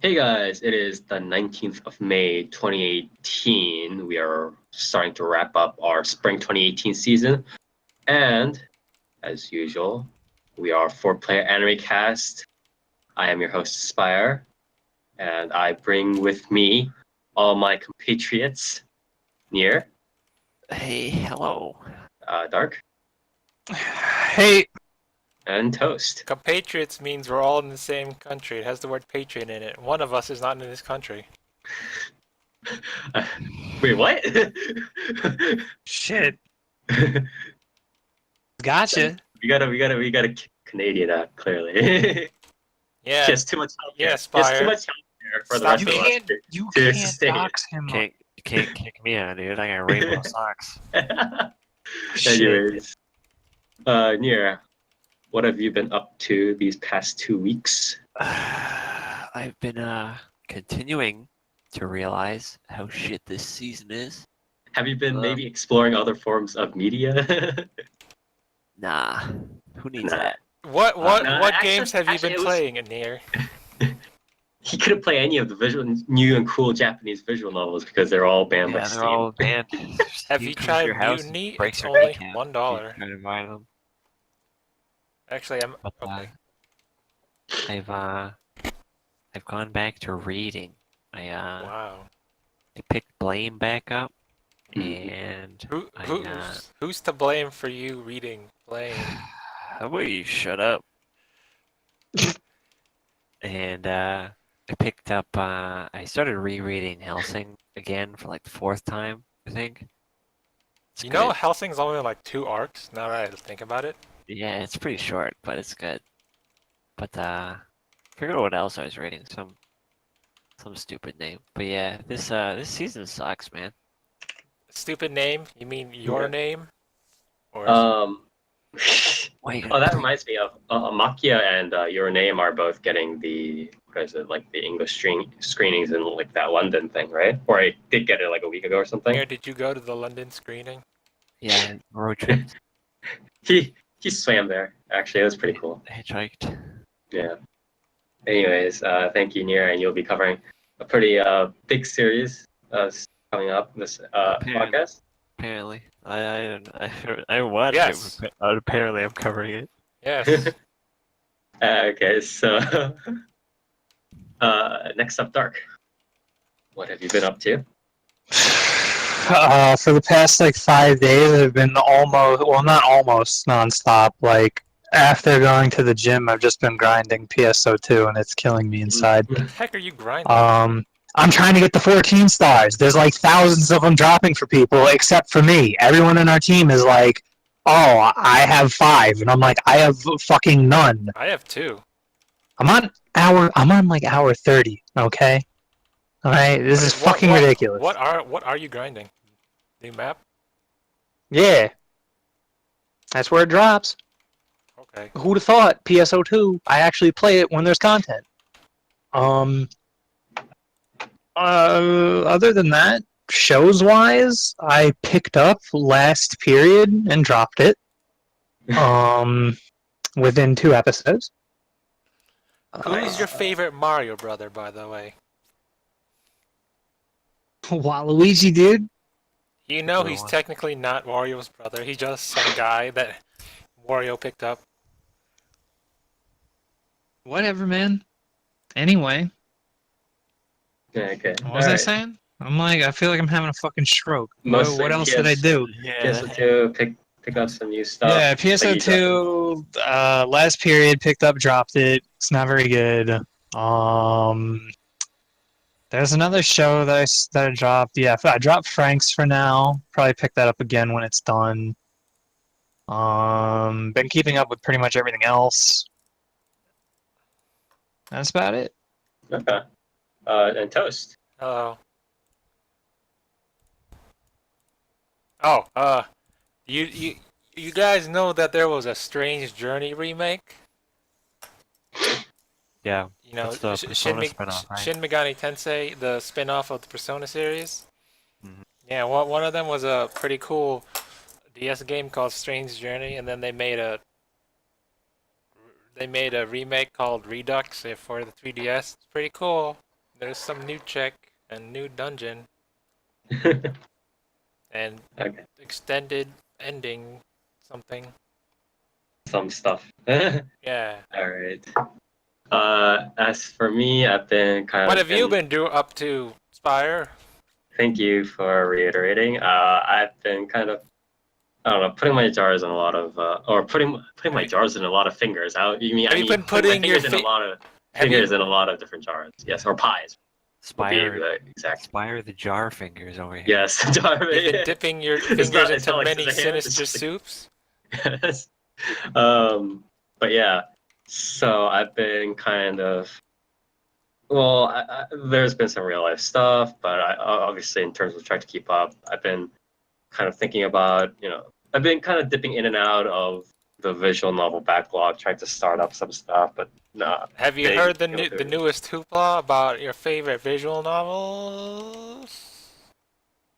Hey guys, it is the 19th of May 2018. We are starting to wrap up our spring 2018 season. And as usual, we are 4Player Animecast. I am your host, Spire, and I bring with me all my compatriots, Nier, Hey, hello. Dark, Hey, and Toast. Compatriots means we're all in the same country. It has the word patriot in it. One of us is not in this country. Wait, what? shit, gotcha. we got a Canadian, clearly. Yeah, Just too much healthcare. yeah, Just too Spire. much healthcare for the Stop rest You of being- us can't, you to can't sustain. dox him. Can't kick me out, dude. I got rainbow socks. Shit. Anyways, Nier, what have you been up to these past 2 weeks? I've been continuing to realize how shit this season is. Have you been maybe exploring other forms of media? Nah, who needs Nah. that? What no, actually- games have you actually, been it was- playing in here? He couldn't play any of the new and cool Japanese visual novels because they're all banned by Yeah, Steam. they're all banned. Have Steam you comes to tried your house and Mutiny? breaks It's your only kneecap. $1. You try to buy them. Actually, I'm But, okay. I've gone back to reading. Wow. I picked Blame back up, Mhm. and Who's to blame for you reading Blame? how about you shut up? And I picked up. I started rereading Helsing again for like the fourth time, I think. It's You know, good. Helsing's only like 2 arcs. Now that I think about it. Yeah, it's pretty short, but it's good. But I forget what else I was reading. Some stupid name. But yeah, this season sucks, man. Stupid name? You mean your Yeah. name? Or Why you Oh, gotta that play- reminds me of Makia and Your Name are both getting the what is it, like the English screenings in like that London thing, right? Or I did get it like a week ago or something. Where did you go to the London screening? Yeah, road trip. He swam there. Actually, it was pretty cool. Hitchhiked. Yeah. Anyways, thank you, Nier, and you'll be covering a pretty big series coming up this Apparently. podcast. Apparently, I watched Yes. it. But apparently, I'm covering it. Yes. Okay, so next up, Dark. What have you been up to? For the past like 5 days, I've been almost, well, not almost nonstop. Like after going to the gym, I've just been grinding PSO2, and it's killing me inside. What the heck are you grinding? I'm trying to get the 14 stars. There's like thousands of them dropping for people, except for me. Everyone in our team is like, "Oh, I have 5," and I'm like, "I have fucking none." I have 2. I'm on like hour 30. Okay. All right. This is What- fucking what- ridiculous. What are you grinding? New map? Yeah. That's where it drops. Okay. Who'd have thought PSO2? I actually play it when there's content. Other than that, shows wise, I picked up last period and dropped it. Within 2 episodes. Who's your favorite Mario brother, by the way? Waluigi, dude? You know Good he's one. technically not Wario's brother. He's just some guy that Wario picked up. Whatever, man. Anyway, Yeah, okay. what was I saying? I feel like I'm having a fucking stroke. Mostly What else did I PS do? Yeah. PSO2, pick up some new stuff. Yeah, Like you PSO2, last period, picked up, dropped it. It's not very good. There's another show that I dropped. Yeah, I dropped Frank's for now. Probably pick that up again when it's done. Been keeping up with pretty much everything else. That's about it. Okay. And Toast. Hello. Oh, you guys know that there was a Strange Journey remake? Yeah. You know, That's the Persona spin-off, right? Shin Megami Tensei, the spin-off of the Persona series. Mhm. Yeah, one of them was a pretty cool DS game called Strange Journey, and then they made a remake called Redux for the 3DS. It's pretty cool. There's some new check and new dungeon and Okay. extended ending something. Some stuff. All Yeah. right. As for me, I've been kind What of have you been up to, Spire? Thank you for reiterating. I've been kind of, I don't know, putting my jars in a lot of, or putting my jars in a lot of fingers. You mean Have I you mean been putting my putting your fingers in a lot of Have you- fingers in a lot of different jars. Yes, or pies. Would be Spire, the exact. Spire the jar fingers over here. Yes, jar. You've been dipping your It's fingers not- it's into not like many scissorhands, it's sinister just like- soups. Yes. But yeah, so I've been kind of. Well, there's been some real life stuff, but obviously, in terms of trying to keep up, I've been kind of thinking about, I've been kind of dipping in and out of the visual novel backlog, trying to start up some stuff, but nah. Have you They heard the go through. newest hoopla about your favorite visual novels?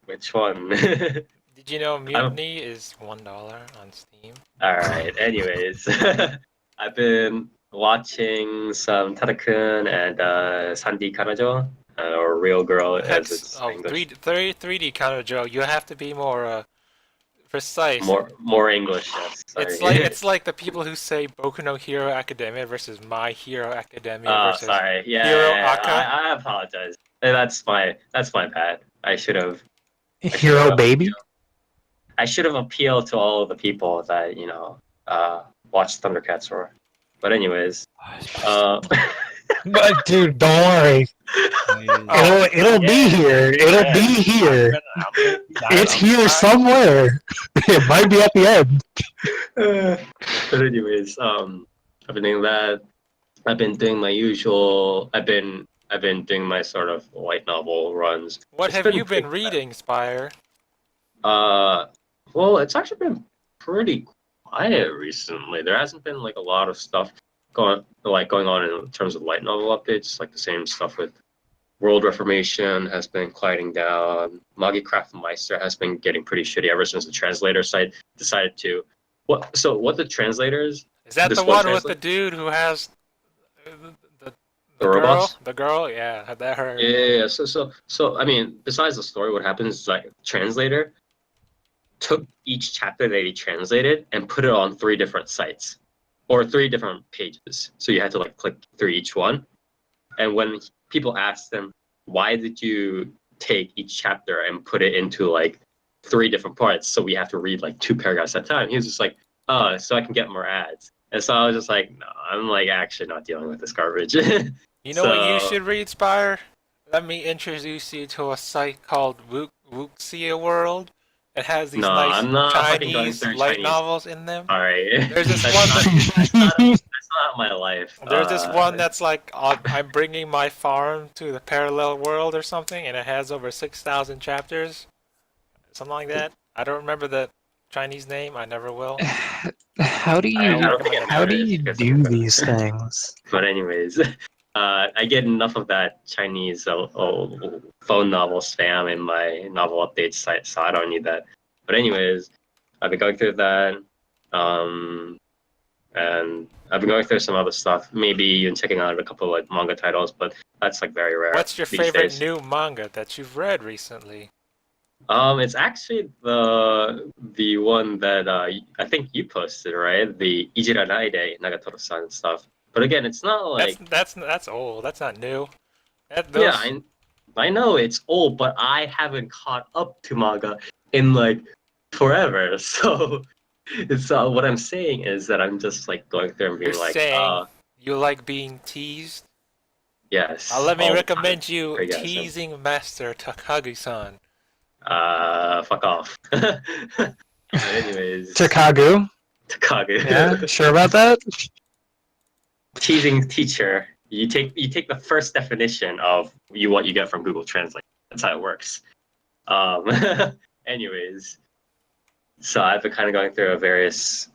Which one? Did you know Mutiny is $1 on Steam? All right. Anyways, I've been watching some Tada-kun and Sandy Kanojo, or Real Girl as it's English. 3D Kanojo. You have to be more precise. More English. Yes. Sorry. It's like the people who say Boku no Hero Academia versus My Hero Academia versus Sorry. Yeah. Hero Yeah, Aka. I apologize. That's my bad. I should have. Hero baby. I should have appealed to all of the people that watch Thundercats Roar. But anyways, But dude, don't worry. It'll be here. It'll be here. It's here somewhere. It might be at the end. but anyways, I've been doing that. I've been doing my usual. I've been doing my sort of light novel runs. What It's have been you been pretty- reading, Spire? Well, it's actually been pretty quiet recently. There hasn't been like a lot of stuff going on in terms of light novel updates. Like the same stuff with World Reformation has been quieting down. Magikraft Meister has been getting pretty shitty ever since the translator site decided to. What the translators? Is that This the one one with the translate- dude who has the The robots? girl? The girl? Yeah, that her. Yeah. So I mean, besides the story, what happens is like translator took each chapter that he translated and put it on 3 different sites or 3 different pages. So you had to like click through each one. And when people asked them, why did you take each chapter and put it into like 3 different parts? So we have to read like 2 paragraphs at a time. He was just like, oh, so I can get more ads. And so I was just like, no, I'm like actually not dealing with this garbage. You know what you So- should read, Spire? Let me introduce you to a site called Wuxia World. It has these No, nice I'm not fucking going Chinese through light Chinese. novels in them. All right. There's this That's one not, that's not my life. There's this one that's like, I'm bringing my farm to the parallel world or something, and it has over 6,000 chapters. Something like that. I don't remember the Chinese name. I never will. How do I don't think it matters because do of- these things? But anyways, I get enough of that Chinese phone novel spam in my novel update site, so I don't need that. But anyways, I've been going through that, and I've been going through some other stuff. Maybe even checking out a couple of like manga titles, but that's like very rare. What's your these favorite days. new manga that you've read recently? It's actually the one that I think you posted, right? The Ijiranaide Nagatoro-san stuff. But again, it's not like That's old. That's not new. yeah, I know it's old, but I haven't caught up to manga in like forever. So it's what I'm saying is that I'm just like going through and being You're like, saying you like being teased. yes. Let me all the recommend time. you Very good. Teasing Master Takagi-san. Fuck off. But anyways, Chicago. Takagi. Yeah, sure about that? Teasing teacher. You take the first definition of what you get from Google Translate. That's how it works. Anyways, so I've been kind of going through various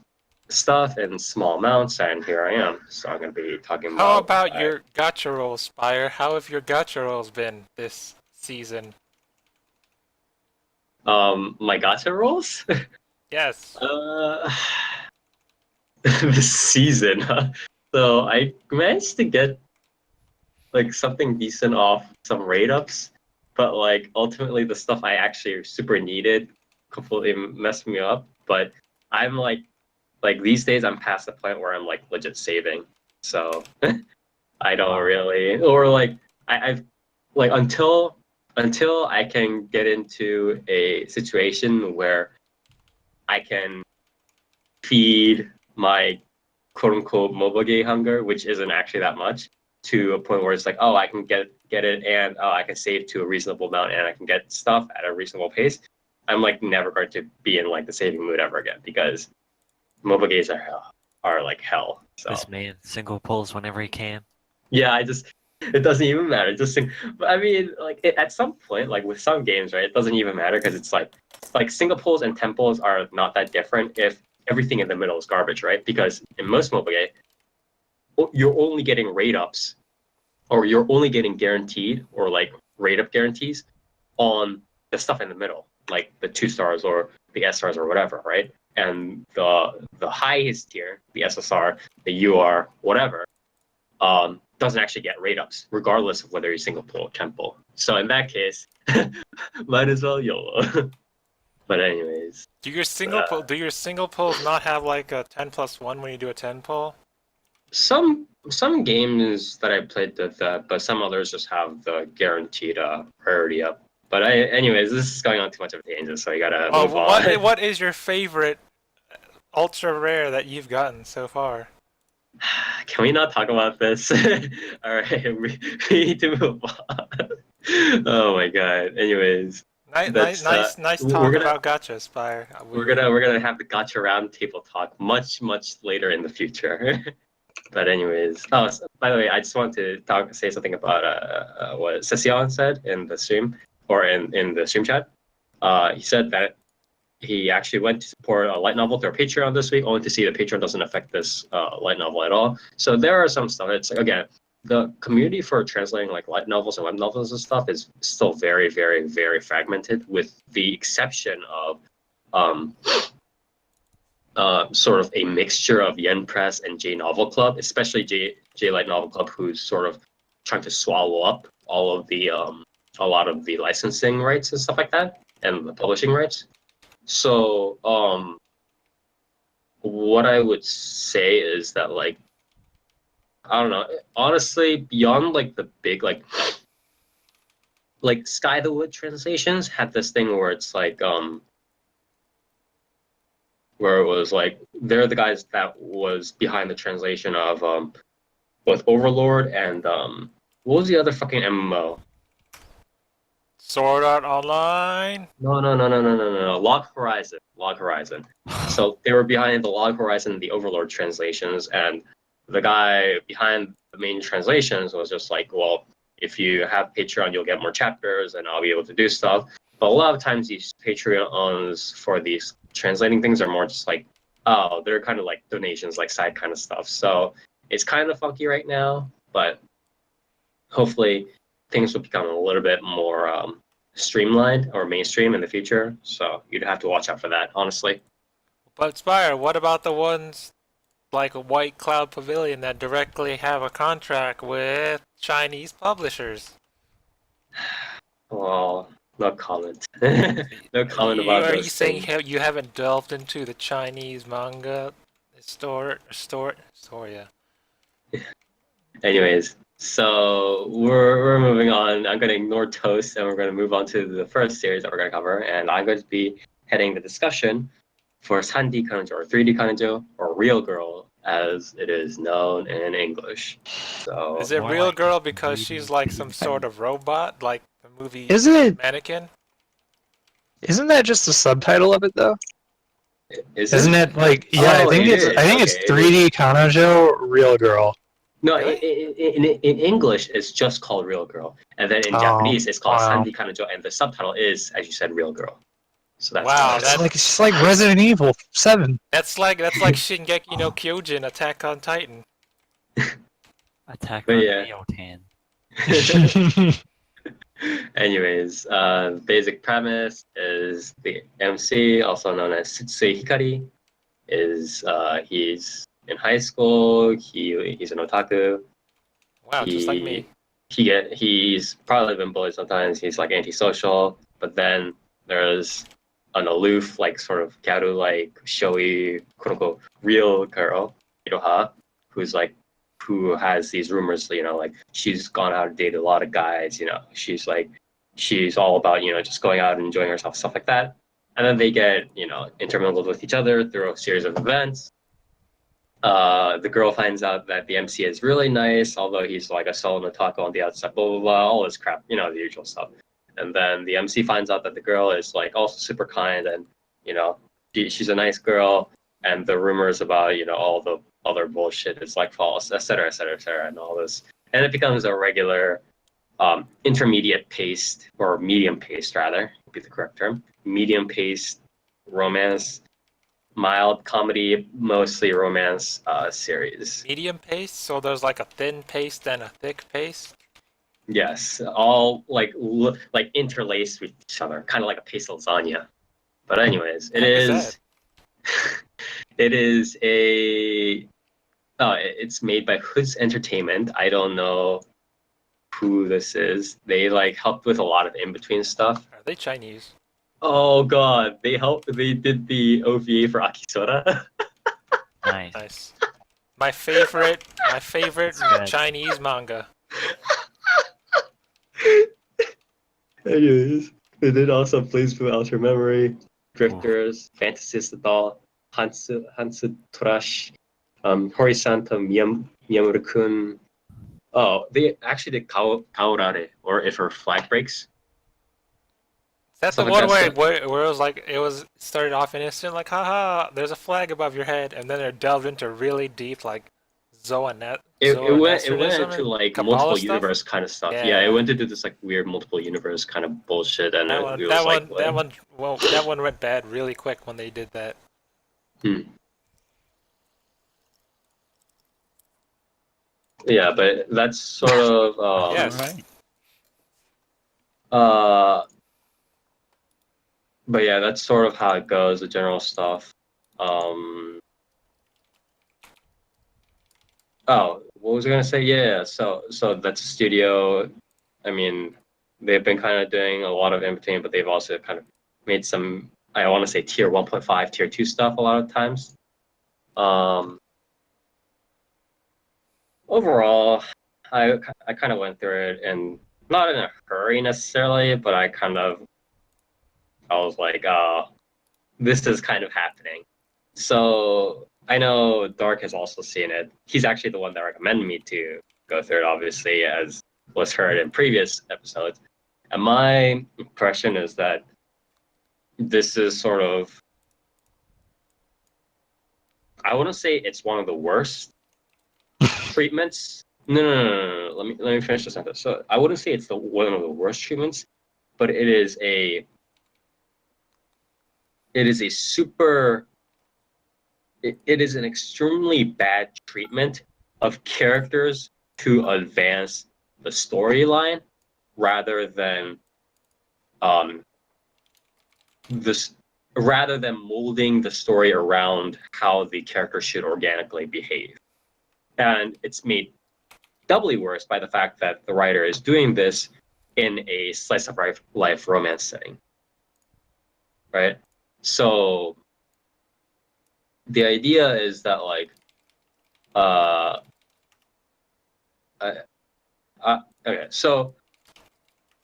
stuff in small amounts, and here I am. So I'm gonna be talking about. How about your gacha rolls, Spire? How have your gacha rolls been this season? my gacha rolls? Yes. This season. Huh? So I managed to get like something decent off some rate ups, but like ultimately the stuff I actually super needed completely messed me up. But I'm like these days I'm past the point where I'm like legit saving. So I don't really, or like I've like until I can get into a situation where I can feed my quote unquote mobile game hunger, which isn't actually that much, to a point where it's like, oh, I can get it, and oh, I can save to a reasonable amount, and I can get stuff at a reasonable pace. I'm like never going to be in like the saving mood ever again because mobile games are like hell. So This man single pulls whenever he can. yeah, it doesn't even matter. But I mean, like at some point, like with some games, right, it doesn't even matter because it's like single pulls and 10 pulls are not that different if everything in the middle is garbage, right? Because in most mobile games, you're only getting rate ups, or you're only getting guaranteed or like rate up guarantees on the stuff in the middle, like the 2 stars or the S stars or whatever, right? And the highest tier, the SSR, the UR, whatever, doesn't actually get rate ups, regardless of whether you single pull or 10 pull. So in that case, might as well YOLO. But anyways, Do your single pulls not have like a 10+1 when you do a 10 pull? some games that I played did that, but some others just have the guaranteed priority up. But anyways, this is going on too much of a tangent, so I gotta move on. What is your favorite ultra rare that you've gotten so far? Can we not talk about this? All right, we need to move on. Oh my god. Anyways, Nice we're talk gonna about gacha, Spire. we're gonna have the gotcha round table talk much later in the future. But anyways, by the way, I just want to say something about what Session said in the stream or in the stream chat. He said that he actually went to support a light novel through Patreon this week, only to see that Patreon doesn't affect this light novel at all. So there are some stuff. It's like, again, the community for translating like light novels and web novels and stuff is still very, very, very fragmented, with the exception of sort of a mixture of Yen Press and J Novel Club, especially J Light Novel Club, who's sort of trying to swallow up all of the a lot of the licensing rights and stuff like that, and the publishing rights. So what I would say is that, like, I don't know, honestly, beyond like the big like Sky the Wood translations had this thing where it's like where it was like they're the guys that was behind the translation of both Overlord and what was the other fucking MMO? Sword Art Online. No. Log Horizon. So they were behind the Log Horizon and the Overlord translations, and the guy behind the main translations was just like, well, if you have Patreon, you'll get more chapters, and I'll be able to do stuff. But a lot of times these Patreons for these translating things are more just like, oh, they're kind of like donations, like side kind of stuff. So it's kind of funky right now, but hopefully things will become a little bit more streamlined or mainstream in the future. So you'd have to watch out for that, honestly. But Spire, what about the ones like a White Cloud Pavilion that directly have a contract with Chinese publishers? Well, no comment. No comment about Are those you saying things. you haven't delved into the Chinese manga store? Yeah. Anyways, so we're moving on. I'm going to ignore Toast, and we're going to move on to the first series that we're going to cover. And I'm going to be heading the discussion for 3D Kanojo, or 3D Kanojo, or Real Girl, as it is known in English. So Is it More Real like Girl because 3D she's like some sort of robot, like the movie Isn't it? Mannequin? Isn't that just the subtitle of it though? is Isn't it? it like? Yeah, Oh, it is. I think it's Okay, it 3D Kanojo Real Girl. No, Really? in English, it's just called Real Girl, and then in Oh, Japanese, it's called wow. 3D Kanojo, and the subtitle is, as you said, Real Girl. So that's Wow, why. It's just like Resident Evil 7. That's like Shingeki no Kyojin, Attack on Titan. Attack But on yeah. Eotan. Anyways, basic premise is the MC, also known as Setsui Hikari, is he's in high school. He's an otaku. Wow, just like me. he's probably been bullied sometimes. He's like antisocial, but then there's an aloof, like sort of gyaru, like showy, quote unquote, real girl, Iroha, who has these rumors, like she's gone out and dated a lot of guys, she's all about, just going out and enjoying herself, stuff like that. And then they get, intermingled with each other through a series of events. The girl finds out that the MC is really nice, although he's like a solo taco on the outside, blah, blah, blah, all this crap, the usual stuff. And then the MC finds out that the girl is like also super kind and, she's a nice girl. And the rumors about, all the other bullshit is like false, et cetera, and all this. And it becomes a regular intermediate paced, or medium paced rather, would be the correct term, medium paced romance, mild comedy, mostly romance series. Medium pace, so there's like a thin paste and a thick paste. Yes, all like interlaced with each other, kind of like a paste lasagna. But anyways, it's made by Hoods Entertainment. I don't know who this is. They like helped with a lot of in-between stuff. Are they Chinese? Oh god, they did the OVA for Akisora. Nice. My favorite Chinese manga. Anyways, they did also Plays for Outer Memory, Drifters, Fantasist Doll, Hansu Torash, Horisanta Miyamura-kun. Oh, they actually did Kaorare, or If Her Flag Breaks. That's the one where it was like, it started off innocent, like, haha, there's a flag above your head, and then it delved into really deep, like, It went into like Kabbalah multiple stuff? universe kind of stuff. Yeah. Yeah, it went into this like weird multiple universe kind of bullshit, and that one went bad really quick when they did that. Yeah, but that's sort of Yes. But yeah, that's sort of how it goes, the general stuff. Oh, what was I gonna say? Yeah, so that's a studio. I mean, they've been kind of doing a lot of in-between, but they've also kind of made some, I want to say tier 1.5, tier 2 stuff a lot of times. Overall, I kind of went through it, and not in a hurry necessarily, but I was like, this is kind of happening. So I know Dark has also seen it. He's actually the one that recommended me to go through it, obviously, as was heard in previous episodes. And my impression is that this is sort of, I wouldn't say it's one of the worst treatments. No. Let me finish the sentence. So I wouldn't say it's one of the worst treatments, but it is an extremely bad treatment of characters to advance the storyline rather than molding the story around how the character should organically behave. And it's made doubly worse by the fact that the writer is doing this in a slice of life romance setting. Right? So the idea is that like okay, so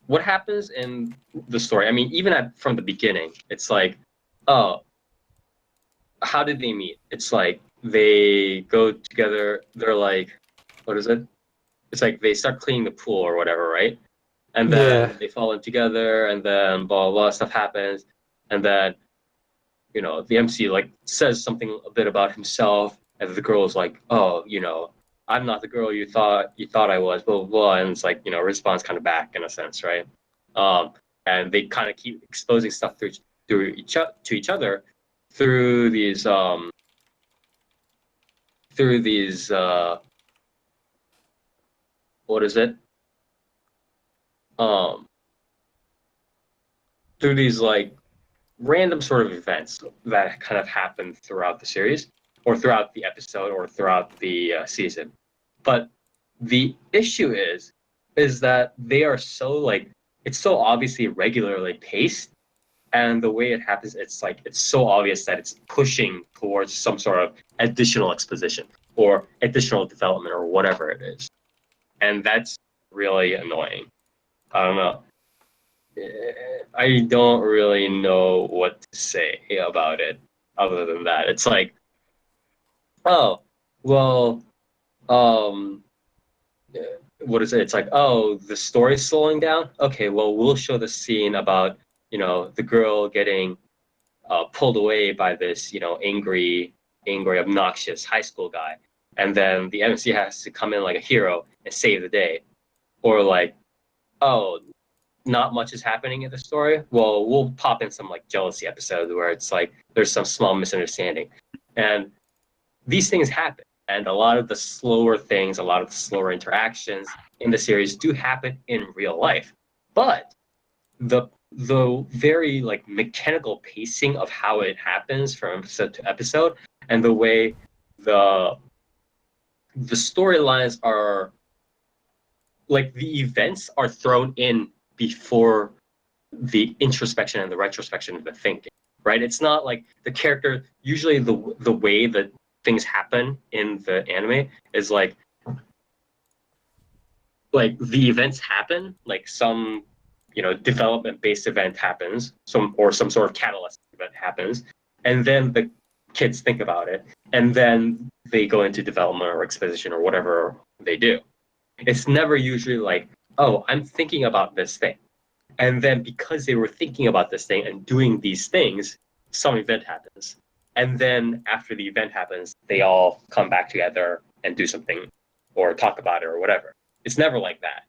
what happens in the story, I mean, even from the beginning, it's like, oh, how did they meet? It's like they go together, they're like, what is it? It's like they start cleaning the pool or whatever, right? And then they fall in together, and then blah, blah, blah, stuff happens. And then, the MC like says something a bit about himself, and the girl is like, oh, I'm not the girl you thought I was, blah, blah, blah. And it's like, response kind of back in a sense, right? And they kind of keep exposing stuff to each other through these what is it? Through these like random sort of events that kind of happen throughout the series, or throughout the episode, or throughout the season. But the issue is is that they are so like it's so obviously regularly paced, and the way it happens, it's like it's so obvious that it's pushing towards some sort of additional exposition or additional development or whatever it is, and that's really annoying. I don't know. I don't really know what to say about it other than that. It's like, oh, well, um, what is it? It's like, oh, the story's slowing down. Okay, well, we'll show the scene about the girl getting pulled away by this angry, obnoxious high school guy, and then the MC has to come in like a hero and save the day, or like, oh, not much is happening in the story. Well, we'll pop in some like jealousy episodes where it's like there's some small misunderstanding, and these things happen. And a lot of the slower things, a lot of the slower interactions in the series do happen in real life. But the very like mechanical pacing of how it happens from episode to episode, and the way the storylines are like the events are thrown in before the introspection and the retrospection of the thinking, right? It's not like the character, usually the way that things happen in the anime is like the events happen, like some development based event happens, some sort of catalyst event happens, and then the kids think about it, and then they go into development or exposition or whatever they do. It's never usually like, oh, I'm thinking about this thing, and then because they were thinking about this thing and doing these things, some event happens, and then after the event happens, they all come back together and do something or talk about it or whatever. It's never like that,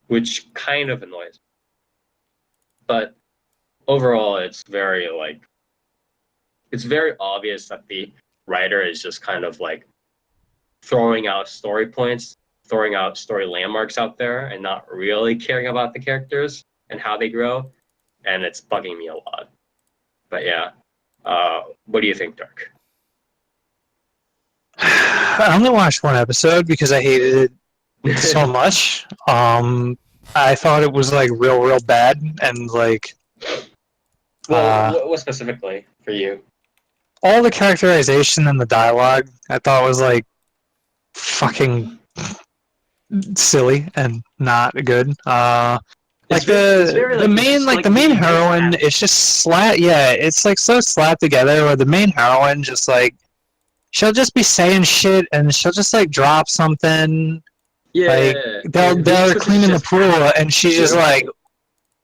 which kind of annoys me. But overall, it's very obvious that the writer is just kind of like throwing out story points, throwing out story landmarks out there, and not really caring about the characters and how they grow, and it's bugging me a lot. But yeah, what do you think, Dark? I only watched one episode because I hated it so much. I thought it was like real bad, and like Well, what specifically for you? all the characterization and the dialogue I thought was like fucking silly and not good. Like the main heroine is just it's like so slapped together, where the main heroine just like she'll just be saying shit and she'll just like drop something. Yeah, like they're cleaning the pool and she's just like,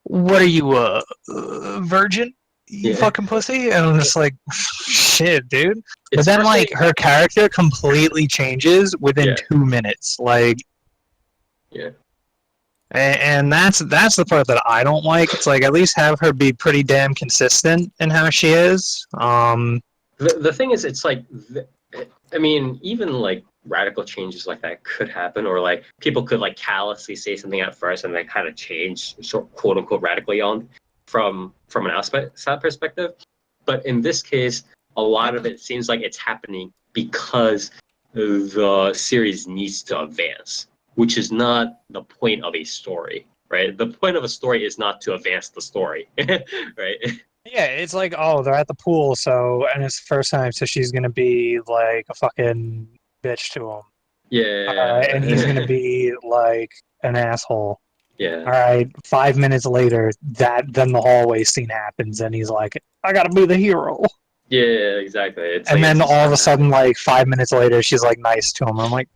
"What are you, virgin? You fucking pussy?" And I'm just like, "Shit, dude." But then like her character completely changes within 2 minutes, like. Yeah. And that's the part that I don't like. It's like at least have her be pretty damn consistent in how she is. The thing is, it's like, I mean, even like radical changes like that could happen, or like people could like callously say something at first and then kind of change, quote unquote, radically on from an outside perspective. But in this case, a lot of it seems like it's happening because the series needs to advance, which is not the point of a story, right? The point of a story is not to advance the story, right? Yeah, it's like, oh, they're at the pool, and it's the first time, so she's gonna be like a fucking bitch to him. Yeah. And he's gonna be like an asshole. Yeah. All right, 5 minutes later, then the hallway scene happens, and he's like, "I gotta be the hero." Yeah, exactly. And then all of a sudden, like 5 minutes later, she's like nice to him. I'm like,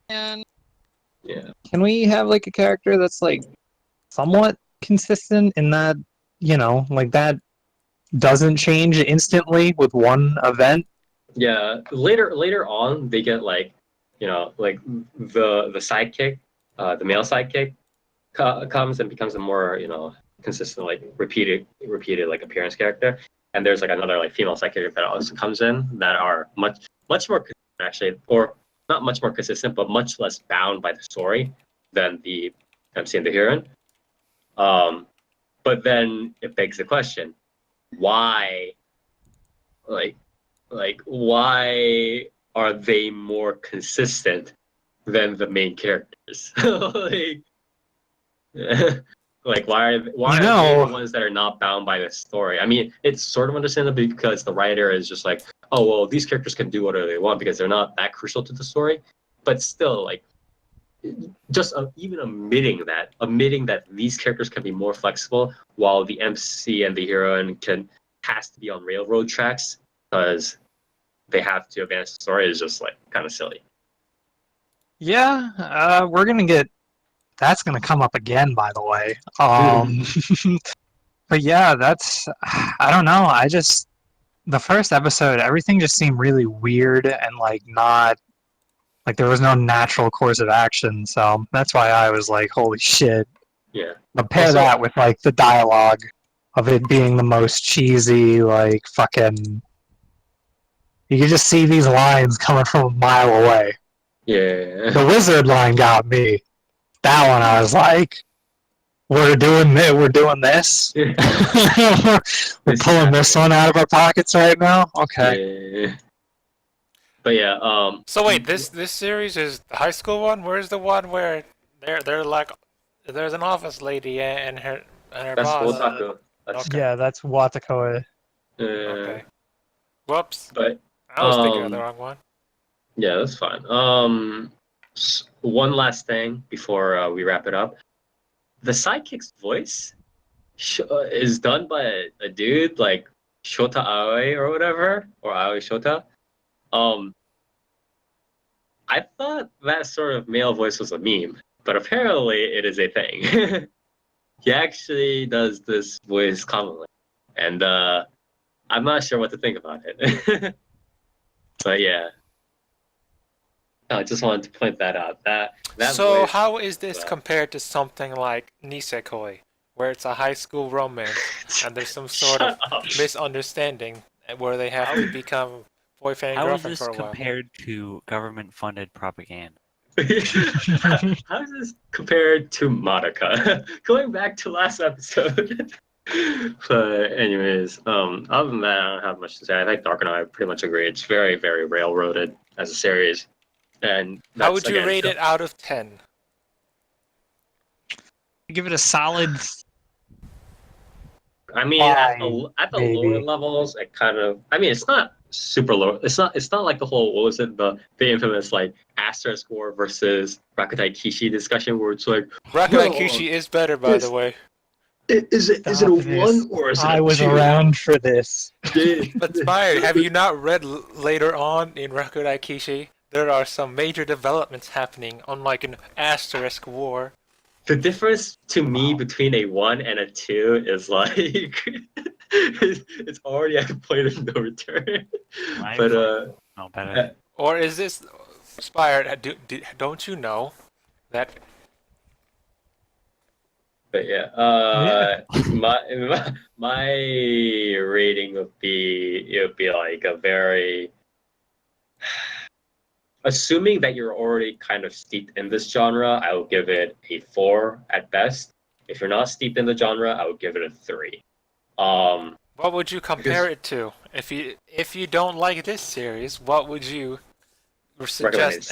man, yeah. Can we have like a character that's like somewhat consistent in that, like that doesn't change instantly with one event? Yeah. Later on, they get like, like the sidekick, the male sidekick, comes and becomes a more consistent like repeated like appearance character. And there's like another like female sidekick that also comes in that are much more actually, or not much more consistent, but much less bound by the story than the MC and the heroine. But then it begs the question, why, why are they more consistent than the main characters. like, like why are they the ones that are not bound by the story? I mean, it's sort of understandable because the writer is just like, oh well, these characters can do whatever they want because they're not that crucial to the story. But still, like, just even admitting that these characters can be more flexible, while the MC and the heroine has to be on railroad tracks because they have to advance the story, is just like kind of silly. Yeah, we're gonna get. That's gonna come up again, by the way. But yeah, that's. I don't know. The first episode, everything just seemed really weird and like not like there was no natural course of action. So that's why I was like, holy shit. Yeah. Compare Also, that with like the dialogue of it being the most cheesy, like fucking. You could just see these lines coming from a mile away. yeah. The wizard line got me. That one I was like, we're doing this. We're pulling this one out of our pockets right now. Okay. Yeah. But yeah. So wait, this series is the high school one. Where's the one where they're like, there's an office lady and her That's boss. Otaku. That's, Okay. Yeah, that's Watakoe. Okay. Whoops. But I was thinking of the wrong one. yeah, that's fine. One last thing before we wrap it up. The sidekick's voice is done by a dude like Shota Aoi or whatever, or Aoi Shota. I thought that sort of male voice was a meme, but apparently it is a thing. He actually does this voice commonly, and I'm not sure what to think about it. But yeah, I just wanted to point that out. That So voice, how is this compared to something like Nisekoi, where it's a high school romance and there's some sort of Shut up. misunderstanding where they have to become boyfriend and How is girlfriend this for a while? compared to government-funded propaganda? How is this compared to Madoka? Going back to last episode. But anyways, other than that, I don't have much to say. I think Dark and I pretty much agree. It's very, very railroaded as a series. And How would you rate it out of 10? Give it a solid. I mean, at the lower levels, it kind of. I mean, it's not super low. It's not like the whole, what was it, the infamous like asterisk war versus Rakutai Kishi discussion where it's like Rakutai Kishi is better, by the way. Is it a 1 or is it a 2? I was around for this. But Spire, have you not read later on in Rakutai Kishi? There are some major developments happening, unlike an asterisk war. The difference to me between a 1 and a 2 is like it's already at the point of no return. But no better. Or is this Spire? Don't you know that? But yeah, my rating would be like a very. Assuming that you're already kind of steeped in this genre, I would give it a 4 at best. If you're not steeped in the genre, I would give it a 3. What would you compare it to? If you don't like this series, what would you suggest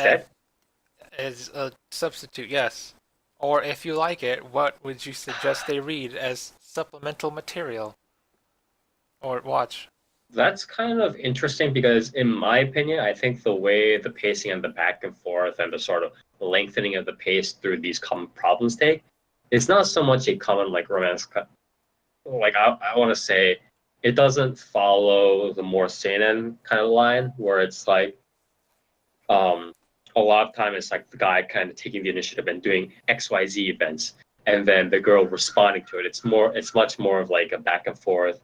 as a substitute? Yes. Or if you like it, what would you suggest they read as supplemental material or watch? That's kind of interesting because, in my opinion, I think the way the pacing and the back and forth and the sort of lengthening of the pace through these common problems take, it's not so much a common like romance. Like I want to say, it doesn't follow the more seinen kind of line where it's like, a lot of time it's like the guy kind of taking the initiative and doing XYZ events, and then the girl responding to it. It's much more of like a back and forth.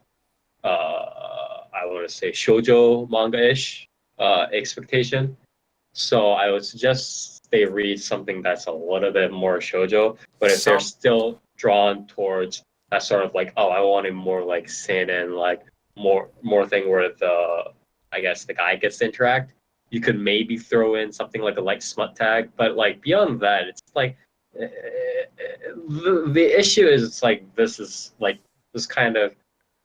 I want to say shoujo manga-ish expectation. So I would suggest they read something that's a little bit more shoujo, but if they're still drawn towards that sort of like, oh, I want a more like seinen, like more thing where I guess the guy gets to interact, you could maybe throw in something like a light smut tag. But like beyond that, it's like the issue is it's like this is like this kind of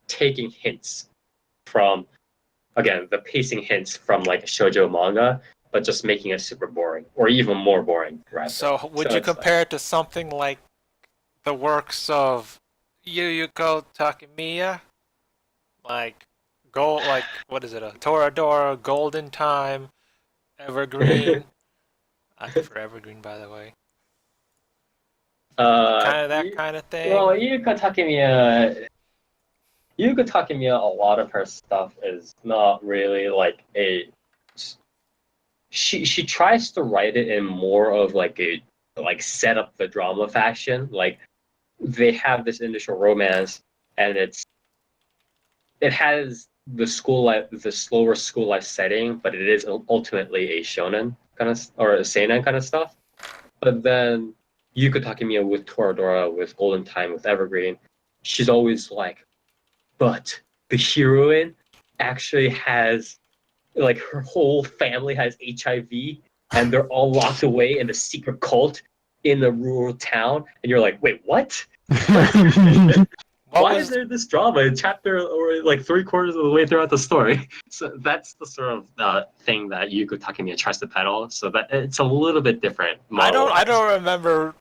taking hints from, again, the pacing hints from like a shoujo manga but just making it super boring, or even more boring, rather. So would So you it's like- compare it to something like the works of Yuyuko Takemiya? Like what is it? A Toradora, Golden Time, Evergreen. I prefer Evergreen, by the way. Kind of that kind of thing. Well, Yuka Takemiya, a lot of her stuff is not really like a. She tries to write it in more of like a set up the drama fashion. Like they have this initial romance, and it has the school life, the slower school life setting, but it is ultimately a shonen kind of or a seinen kind of stuff. But then Yuka Takemiya with Toradora, with Golden Time, with Evergreen, she's always like, but the heroine actually has like her whole family has HIV and they're all locked away in a secret cult in a rural town, and you're like, wait, what? Why is there this drama in chapter or like 3/4 of the way throughout the story? So that's the sort of thing that Yuko Takemiya tries to peddle. So that it's a little bit different. I don't remember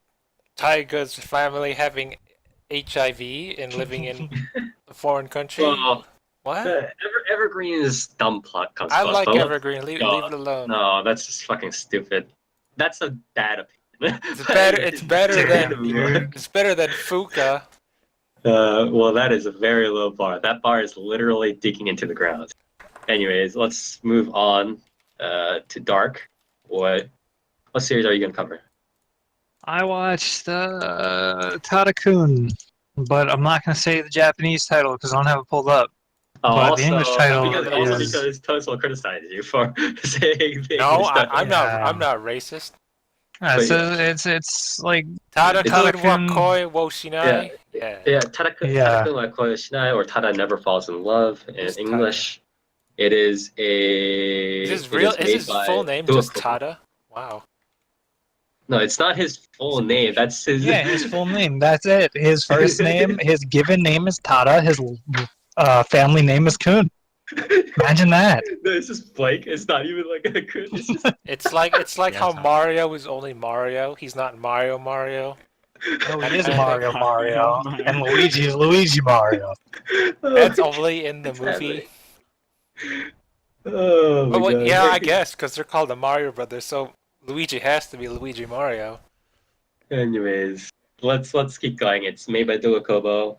Taiga's family having HIV and living in a foreign country. Well, what? Evergreen is dumb plot I concept. like Evergreen. Leave it alone. No, that's just fucking stupid. That's a bad opinion. It's better than Fuka. Well, that is a very low bar. That bar is literally digging into the ground. Anyways, let's move on to Dark. What series are you gonna cover? I watched Tada-kun, but I'm not going to say the Japanese title because I don't have it pulled up. Oh, But also, the English title because Tozel criticized you for saying the No, English title. I'm not racist. But so it's like Tada-kun wa koi wo Yeah, shinai. Yeah. Tada-kun Yeah. wa koi Shinai, or Tada never falls in love in Who's Tada? English. It is a. Is it is made his by full name just Tada-kun. Tada? Wow. No, it's not his full name. That's his. yeah, his full name. That's it. His first name, his given name is Tada. His family name is Kun. Imagine that. No, it's just blank. It's not even like a kun. It's just. It's like Yeah, how it's not- Mario is only Mario. He's not Mario. No, he is I Mario think- Mario, and Luigi is Luigi Mario. That's only in the Exactly. movie. Oh my But god. yeah, I guess because they're called the Mario Brothers, so Luigi has to be Luigi Mario. Anyways, let's keep going. It's made by Kobo.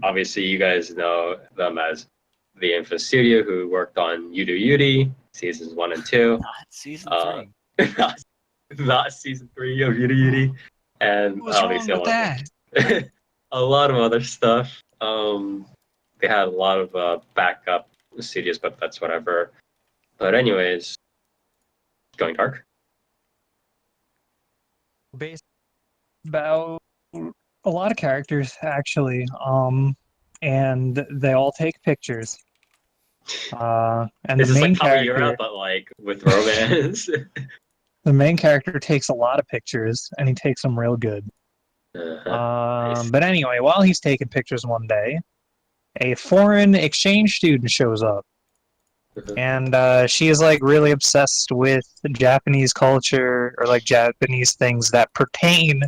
Obviously you guys know them as the infamous studio who worked on Yudu Yuri seasons 1 and 2. Not season Uh, 3. not season 3 of Yudu Yuri, and What's wrong obviously with that? a lot of other stuff. They had a lot of backup studios, but that's whatever. But anyways, going dark. Based about a lot of characters actually, and they all take pictures. And This the is main like Kaguya, character, but like with romance. the main character takes a lot of pictures, and he takes them real good. Nice. But anyway, while he's taking pictures one day, a foreign exchange student shows up, and she is like really obsessed with the Japanese culture or like Japanese things that pertain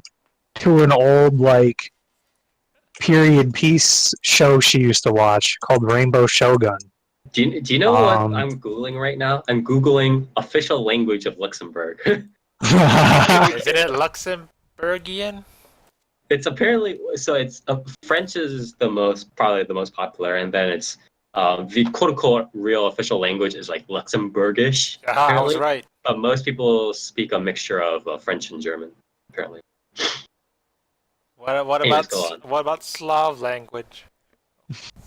to an old like period piece show she used to watch called Rainbow Shogun. Do you know what Um, I'm Googling right now? I'm Googling official language of Luxembourg. Isn't it Luxembourgian? It's apparently so. It's French is probably the most popular, and then it's the quote unquote real official language is like Luxembourgish. I was apparently. right. But most people speak a mixture of French and German. Apparently. What Anyways, go on. what about Slav language?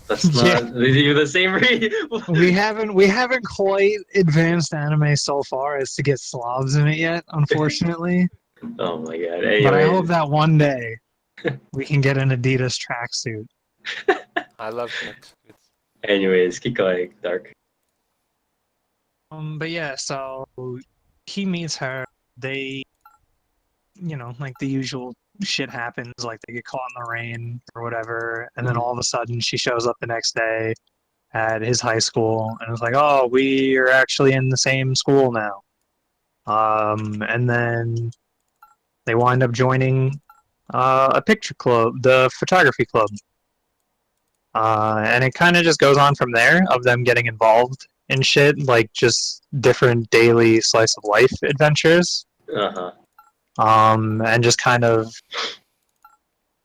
That's Yeah. not you're the same read. we haven't quite advanced anime so far as to get Slavs in it yet, unfortunately. Oh my god. But I Anyways. hope that one day we can get an Adidas tracksuit. I love it. Anyways, keep going, Dark. But yeah, so he meets her. They, like the usual shit happens. Like they get caught in the rain or whatever, and then all of a sudden she shows up the next day, at his high school, and it was like, oh, we are actually in the same school now. And then they wind up joining a picture club, the photography club. And it kind of just goes on from there of them getting involved in shit, like just different daily slice of life adventures. Uh-huh. And just kind of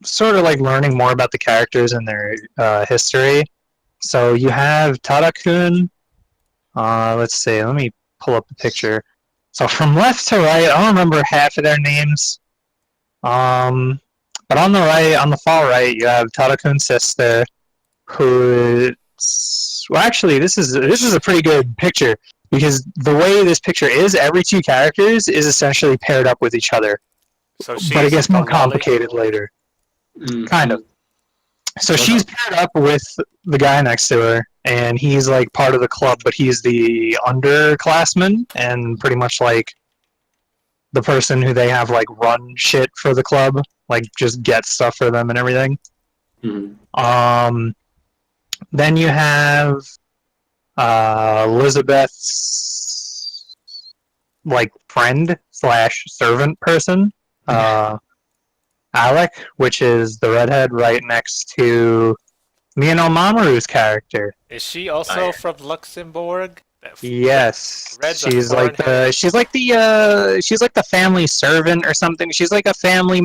sort of like learning more about the characters and their history. So you have Tada-kun. Let's see, let me pull up the picture. So from left to right, I don't remember half of their names. But on the right, on the far right, you have Tada-kun's sister, who. Well, actually, this is a pretty good picture because the way this picture is, every two characters is essentially paired up with each other. So But it gets more the lolly? complicated later. Mhm. Kind of. So Okay. she's paired up with the guy next to her, and he's like part of the club, but he's the underclassman and pretty much like the person who they have like run shit for the club, like just get stuff for them and everything. Mhm. Then you have Elizabeth's like friend slash servant person, Alec, which is the redhead right next to Mino Mamoru's character. Is she also yeah. from Luxembourg? Yes, Red's a she's like foreign she's like the family servant or something. She's like a family.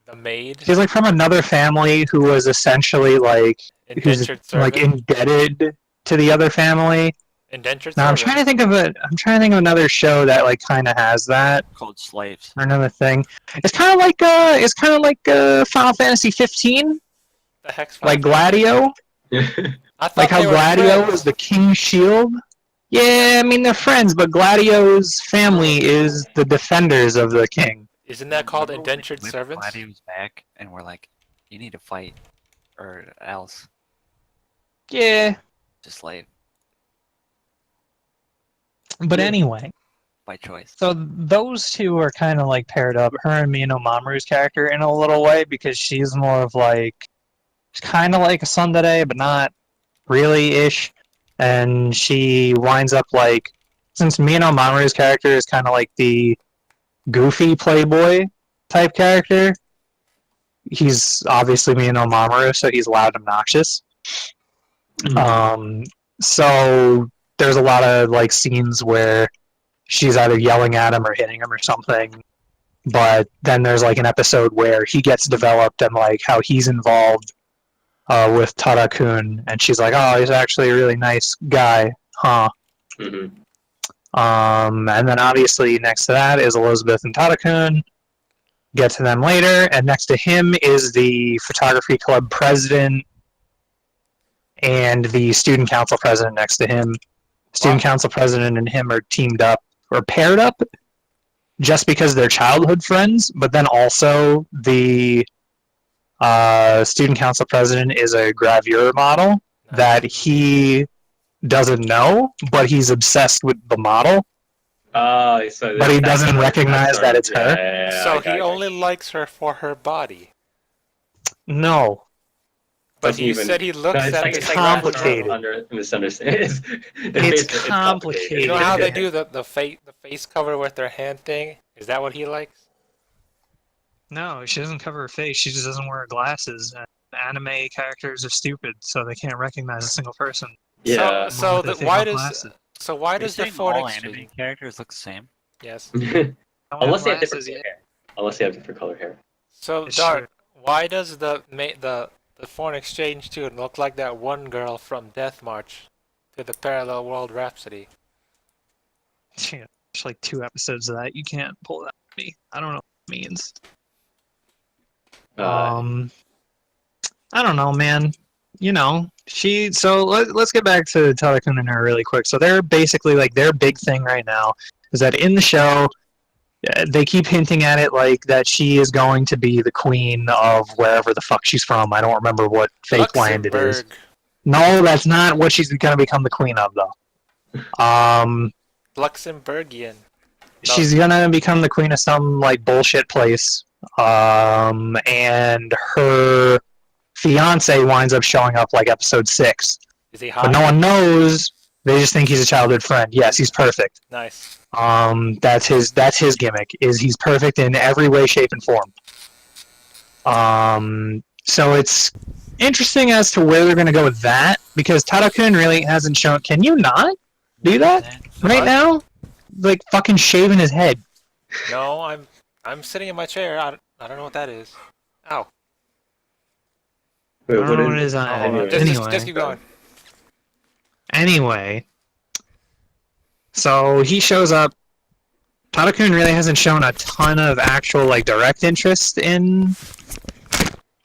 The maid? She's like from another family who was essentially like who's Indentured like servant? indebted to the other family. Indentured Now servant? I'm trying to think of another show that like kind of has that Called slaves. or another thing. It's kind of like Final Fantasy 15, The heck's like fine. Gladio, I thought like how they were Gladio friends. is the king's shield. Yeah, I mean they're friends, but Gladio's family is the defenders of the king. Isn't that called Remember when we indentured whipped servants? Gladio's back, and we're like, you need to fight, or else Yeah, just slave but anyway, by choice. so those two are kind of like paired up. Her and Mino Mamoru's character in a little way because she's more of like, she's kind of like a tsundere, but not really ish. And she winds up like, since Mino Mamoru's character is kind of like the goofy playboy type character, he's obviously Mino Mamoru, so he's loud and obnoxious. So there's a lot of like scenes where she's either yelling at him or hitting him or something. But then there's like an episode where he gets developed and like how he's involved with Tada-kun, and she's like, "Oh, he's actually a really nice guy, huh?" Mhm. And then obviously next to that is Elizabeth and Tada-kun. Get to them later, and next to him is the photography club president and the student council president next to him. Student council president and him are teamed up or paired up just because they're childhood friends, but then also the student council president is a gravure model that he doesn't know, but he's obsessed with the model. So But he that's doesn't her- recognize that's that it's her? Yeah, So okay, he okay. only likes her for her body. No. But Doesn't you even- said he looks No, at it's the complicated. Misunderstanding. It's complicated. You know how they do the face cover with their hand thing? Is that what he likes? No, she doesn't cover her face. She just doesn't wear glasses. And anime characters are stupid, so they can't recognize a single person. Yeah. So They take why off does glasses. why Are you does the saying foreign all exchange? anime characters look the same? Yes. Don't Unless they have have different glasses color yet. hair. Unless they have different color hair. So It's Dark, why does the foreign exchange student look like that one girl from Death March to the Parallel World Rhapsody? Yeah, there's like 2 episodes of that. You can't pull that on me. I don't know what it means. I don't know, man. You know, let's get back to Tada-kun and her really quick. So they're basically like their big thing right now is that in the show they keep hinting at it like that she is going to be the queen of wherever the fuck she's from. I don't remember what fake land it is. Luxembourg. No, that's not what she's going to become the queen of though. Luxembourgian. She's gonna become the queen of some like bullshit place, and her fiance winds up showing up like episode 6, Is he but hot? no one knows. They just think he's a childhood friend. Yes, he's perfect. Nice. That's his gimmick. Is he's perfect in every way, shape, and form. So it's interesting as to where they're going to go with that, because Tada-kun really hasn't shown. Can you not do that right What? now? Like fucking shaving his head. No, I'm sitting in my chair. I don't know what that is. Ow. Wait, I don't what know what it is is it? either. Anyway. Just keep going. Anyway, so he shows up. Tada-kun really hasn't shown a ton of actual like direct interest in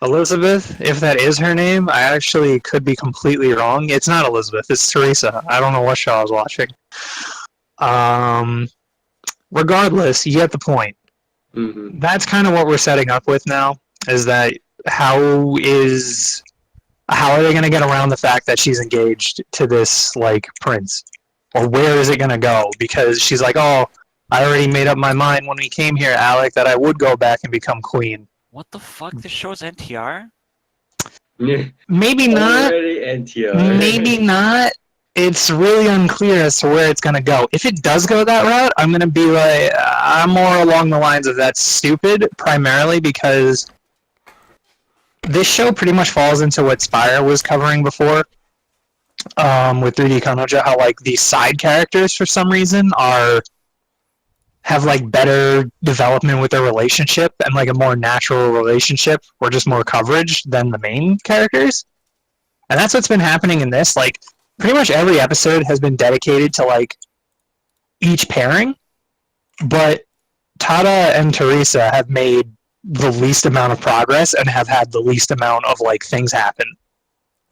Elizabeth, if that is her name. I actually could be completely wrong. It's not Elizabeth, it's Teresa. I don't know what show I was watching. Regardless, you get the point. Mm-hmm. That's kind of what we're setting up with now, is that how are they going to get around the fact that she's engaged to this like prince? Or where is it going to go? Because she's like, oh, I already made up my mind when we came here, Alec, that I would go back and become queen. What the fuck? This show's NTR? Maybe not. Already NTR. Maybe not. It's really unclear as to where it's going to go. If it does go that route, I'm going to be like, I'm more along the lines of that's stupid, primarily because this show pretty much falls into what Spire was covering before with 3D Kanojo, how like these side characters for some reason have like better development with their relationship and like a more natural relationship or just more coverage than the main characters. And that's what's been happening in this. Like pretty much every episode has been dedicated to like each pairing, but Tada and Teresa have made the least amount of progress and have had the least amount of like things happen.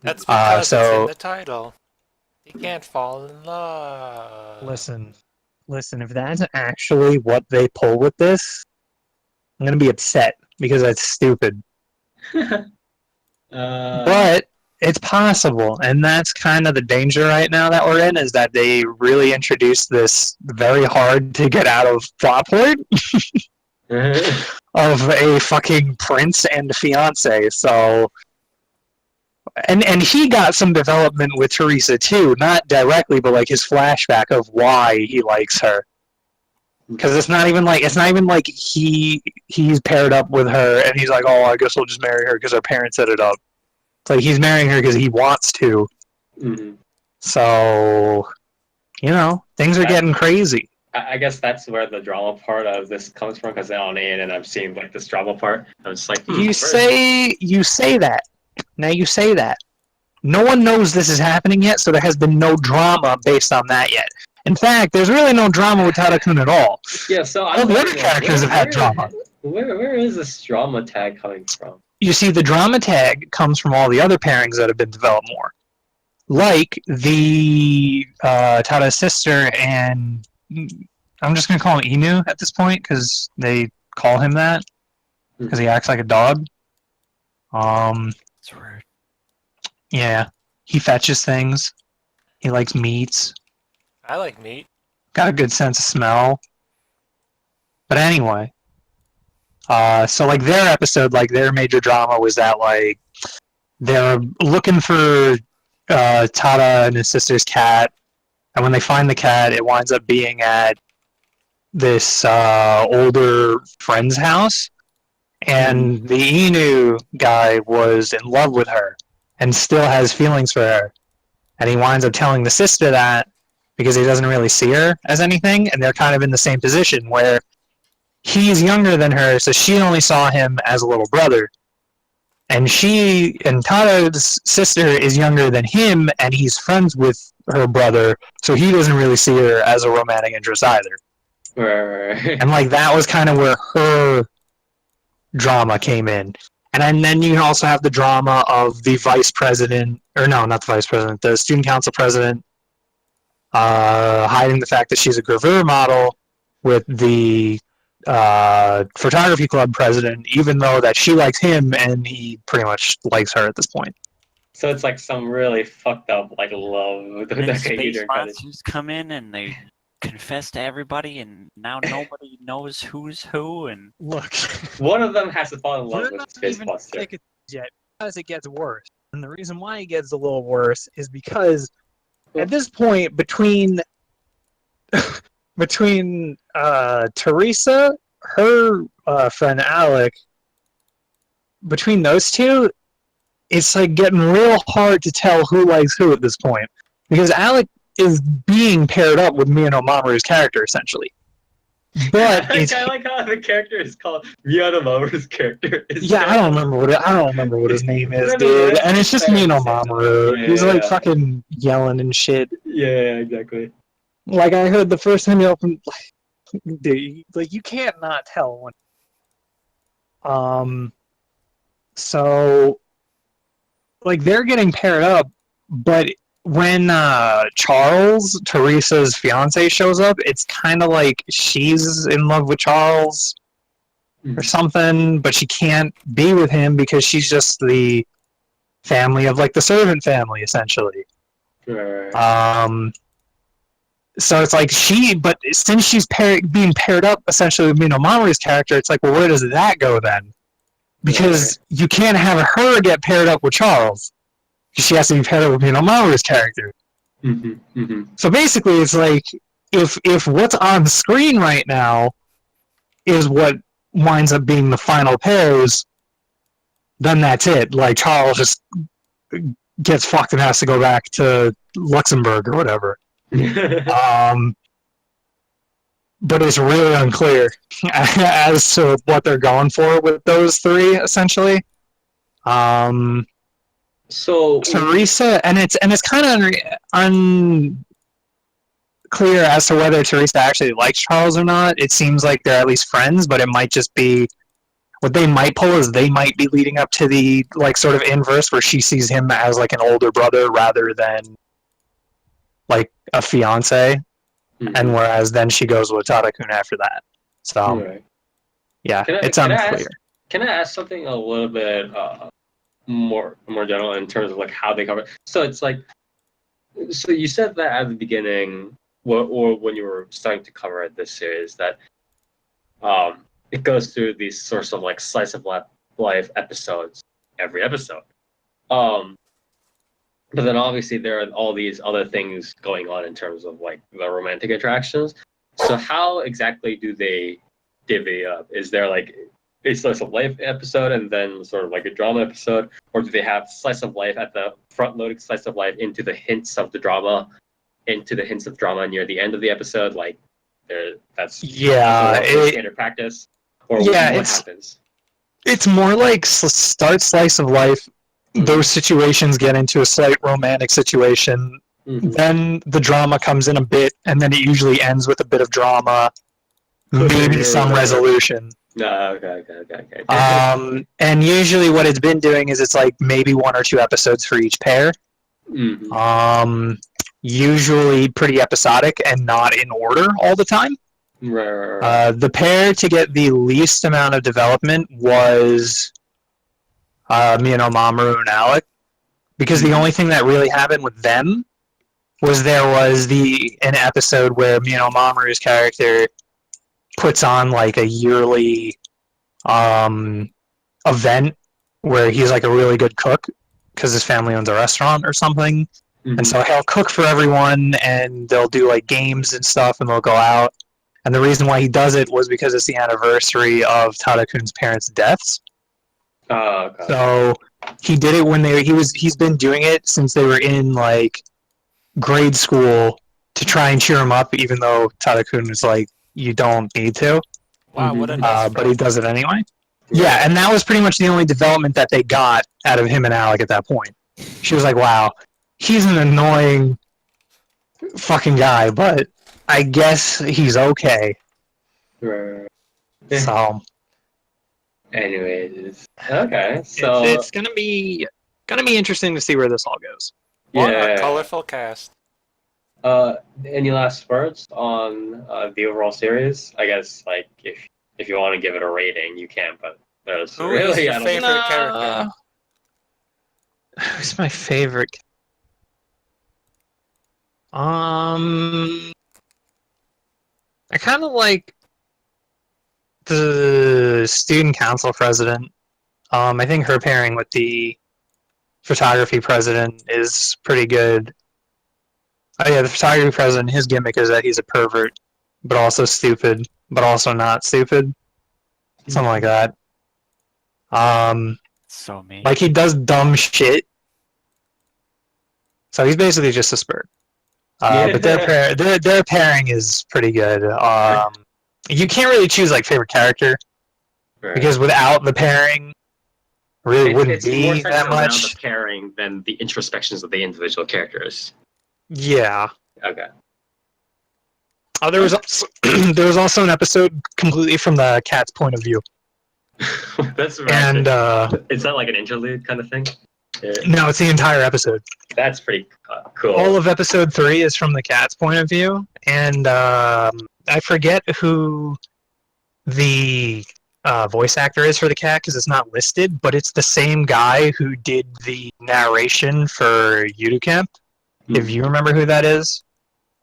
That's because so it's in the title. You can't fall in love. listen, if that's actually what they pull with this, I'm gonna be upset because that's stupid. But it's possible, and that's kind of the danger right now that we're in, is that they really introduced this very hard to get out of plot point of a fucking prince and fiance. So, and he got some development with Teresa too, not directly, but like his flashback of why he likes her. Because it's not even like he's paired up with her and he's like, oh, I guess I'll just marry her because our parents set it up. It's like he's marrying her because he wants to. Mm-hmm. So, things are getting crazy. I guess that's where the drama part of this comes from, because on and I'm seeing like this drama part. I'm just like, You say that. Now you say that. No one knows this is happening yet, so there has been no drama based on that yet. In fact, there's really no drama with Tada-kun at all. Yeah, so all the other characters have had drama. Where is this drama tag coming from? You see, the drama tag comes from all the other pairings that have been developed more. Like the Tada's sister and... I'm just going to call him Inu at this point, because they call him that. Because he acts like a dog. That's weird. Yeah. He fetches things. He likes meats. I like meat. Got a good sense of smell. But anyway. So like their episode, like their major drama was that like they're looking for Tada and his sister's cat, and when they find the cat, it winds up being at this older friend's house, and the Inu guy was in love with her and still has feelings for her, and he winds up telling the sister that because he doesn't really see her as anything, and they're kind of in the same position where he's younger than her, so she only saw him as a little brother. And Tada's sister is younger than him, and he's friends with her brother, so he doesn't really see her as a romantic interest either. Right. And like that was kind of where her drama came in. And then you also have the drama of the vice president, or no, not the vice president, the student council president, hiding the fact that she's a gravure model with the photography club president, even though that she likes him and he pretty much likes her at this point. So it's like some really fucked up like love And that space either monsters come in and they confess to everybody, and now nobody knows who's who. And Look, one of them has to fall in love we're with not Space even Monster. taking it yet, as it gets worse. And the reason why he gets a little worse is because at this point, between Teresa, her friend Alec, between those two, it's like getting real hard to tell who likes who at this point. Because Alec is being paired up with Miyano Mamoru's character, essentially. But it's... I like how the character is called Miyano Mamoru's character. I don't remember what his name is, dude. And it's just Miyano Mamoru. He's like fucking yelling and shit. Yeah, exactly. Like I heard the first time you opened, dude, like you can't not tell when. So, like they're getting paired up, but when Charles, Teresa's fiance, shows up, it's kind of like she's in love with Charles or something, but she can't be with him because she's just the family of like the servant family, essentially. Right. So it's like but since she's being paired up essentially with Mino Mamoru's character, it's like, well, where does that go then? Because you can't have her get paired up with Charles. She has to be paired up with Mino Mamoru's character. So basically, it's like, if what's on the screen right now is what winds up being the final pairs, then that's it. Like, Charles just gets fucked and has to go back to Luxembourg or whatever. But it's really unclear as to what they're going for with those three, essentially. So Teresa, and it's kind of unclear as to whether Teresa actually likes Charles or not. It seems like they're at least friends, but it might just be what they might pull is they might be leading up to the like sort of inverse where she sees him as like an older brother rather than like a fiance, and whereas then she goes with Tada-kun after that. So yeah, it's unclear. Can I ask something a little bit more general in terms of like how they cover? So it's like, so you said that at the beginning, or when you were starting to cover this series, that it goes through these sorts of like slice of life episodes every episode. But then obviously there are all these other things going on in terms of like the romantic attractions. So how exactly do they divvy up? Is there like a slice of life episode and then sort of like a drama episode, or do they have slice of life at the front loading slice of life into the hints of drama near the end of the episode? Like that's standard practice, or what happens? It's more like start slice of life. Those situations get into a slight romantic situation. Then the drama comes in a bit, and then it usually ends with a bit of drama, maybe some resolution. Okay. And usually what it's been doing is it's like maybe 1 or 2 episodes for each pair. Usually pretty episodic and not in order all the time. The pair to get the least amount of development was Miyano Mamoru and Alec, because the only thing that really happened with them was there was an episode where Miyano Mamoru's character puts on like a yearly event where he's like a really good cook because his family owns a restaurant or something, and so he'll cook for everyone and they'll do like games and stuff and they'll go out. And the reason why he does it was because it's the anniversary of Tada-kun's parents' deaths. Okay. So he did it when he's been doing it since they were in like grade school to try and cheer him up, even though Tada-kun was like, you don't need to. Wow, what a but he does it anyway. Yeah, and that was pretty much the only development that they got out of him and Alec at that point. She was like, wow, he's an annoying fucking guy, but I guess he's okay. So anyways, okay, so it's gonna be interesting to see where this all goes. What a colorful cast. Any last words on the overall series? I guess like if you want to give it a rating, you can, but there's Who really is your favorite character? Who's my favorite? I kind of like the student council president. I think her pairing with the photography president is pretty good. Oh yeah, the photography president, his gimmick is that he's a pervert, but also stupid, but also not stupid. Something like that. So mean. Like he does dumb shit. So he's basically just a spurt. But their pairing is pretty good. You can't really choose like favorite character Right. because without the pairing, really wouldn't it's more be centered that around much. the pairing than the introspections of the individual characters. Yeah. Okay. Oh, there was also, there was also an episode completely from the cat's point of view, That's right. and Is that like an interlude kind of thing? Yeah. no, it's the entire episode. That's pretty cool. All of episode 3 is from the cat's point of view, and I forget who the voice actor is for the cat because it's not listed, but it's the same guy who did the narration for Camp. If you remember who that is,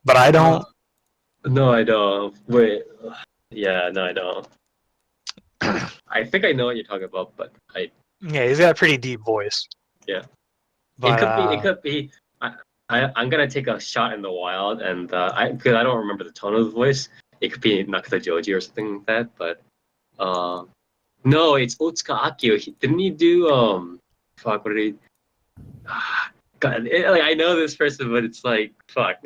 but I don't. No, I don't. Wait. Yeah, no, I don't. I think I know what you're talking about, but Yeah, he's got a pretty deep voice. Yeah. But, it could be. I'm gonna take a shot in the wild, and because I don't remember the tone of the voice. It could be Nakata Joji or something like that, but no, it's Otsuka Akio. Didn't he do fuck? What did he? God, I know this person, but it's like fuck.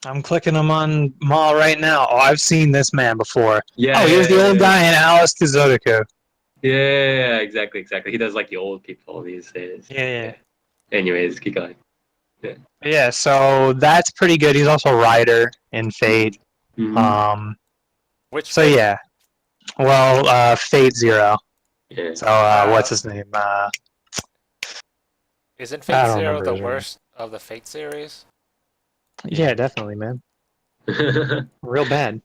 I'm clicking him on Mall right now. Oh, I've seen this man before. Yeah. Oh, he was the old guy in Alice to Zodiaco. Yeah, exactly. He does like the old people these days. Yeah. Anyways, keep going. Yeah, so that's pretty good. He's also a writer in Fate. Mhm. Which So Fate? yeah. Well, Fate Zero. Yeah. So what's his name? Isn't I Fate don't Zero remember the his name. worst of the Fate series? Yeah, definitely, man. Real bad.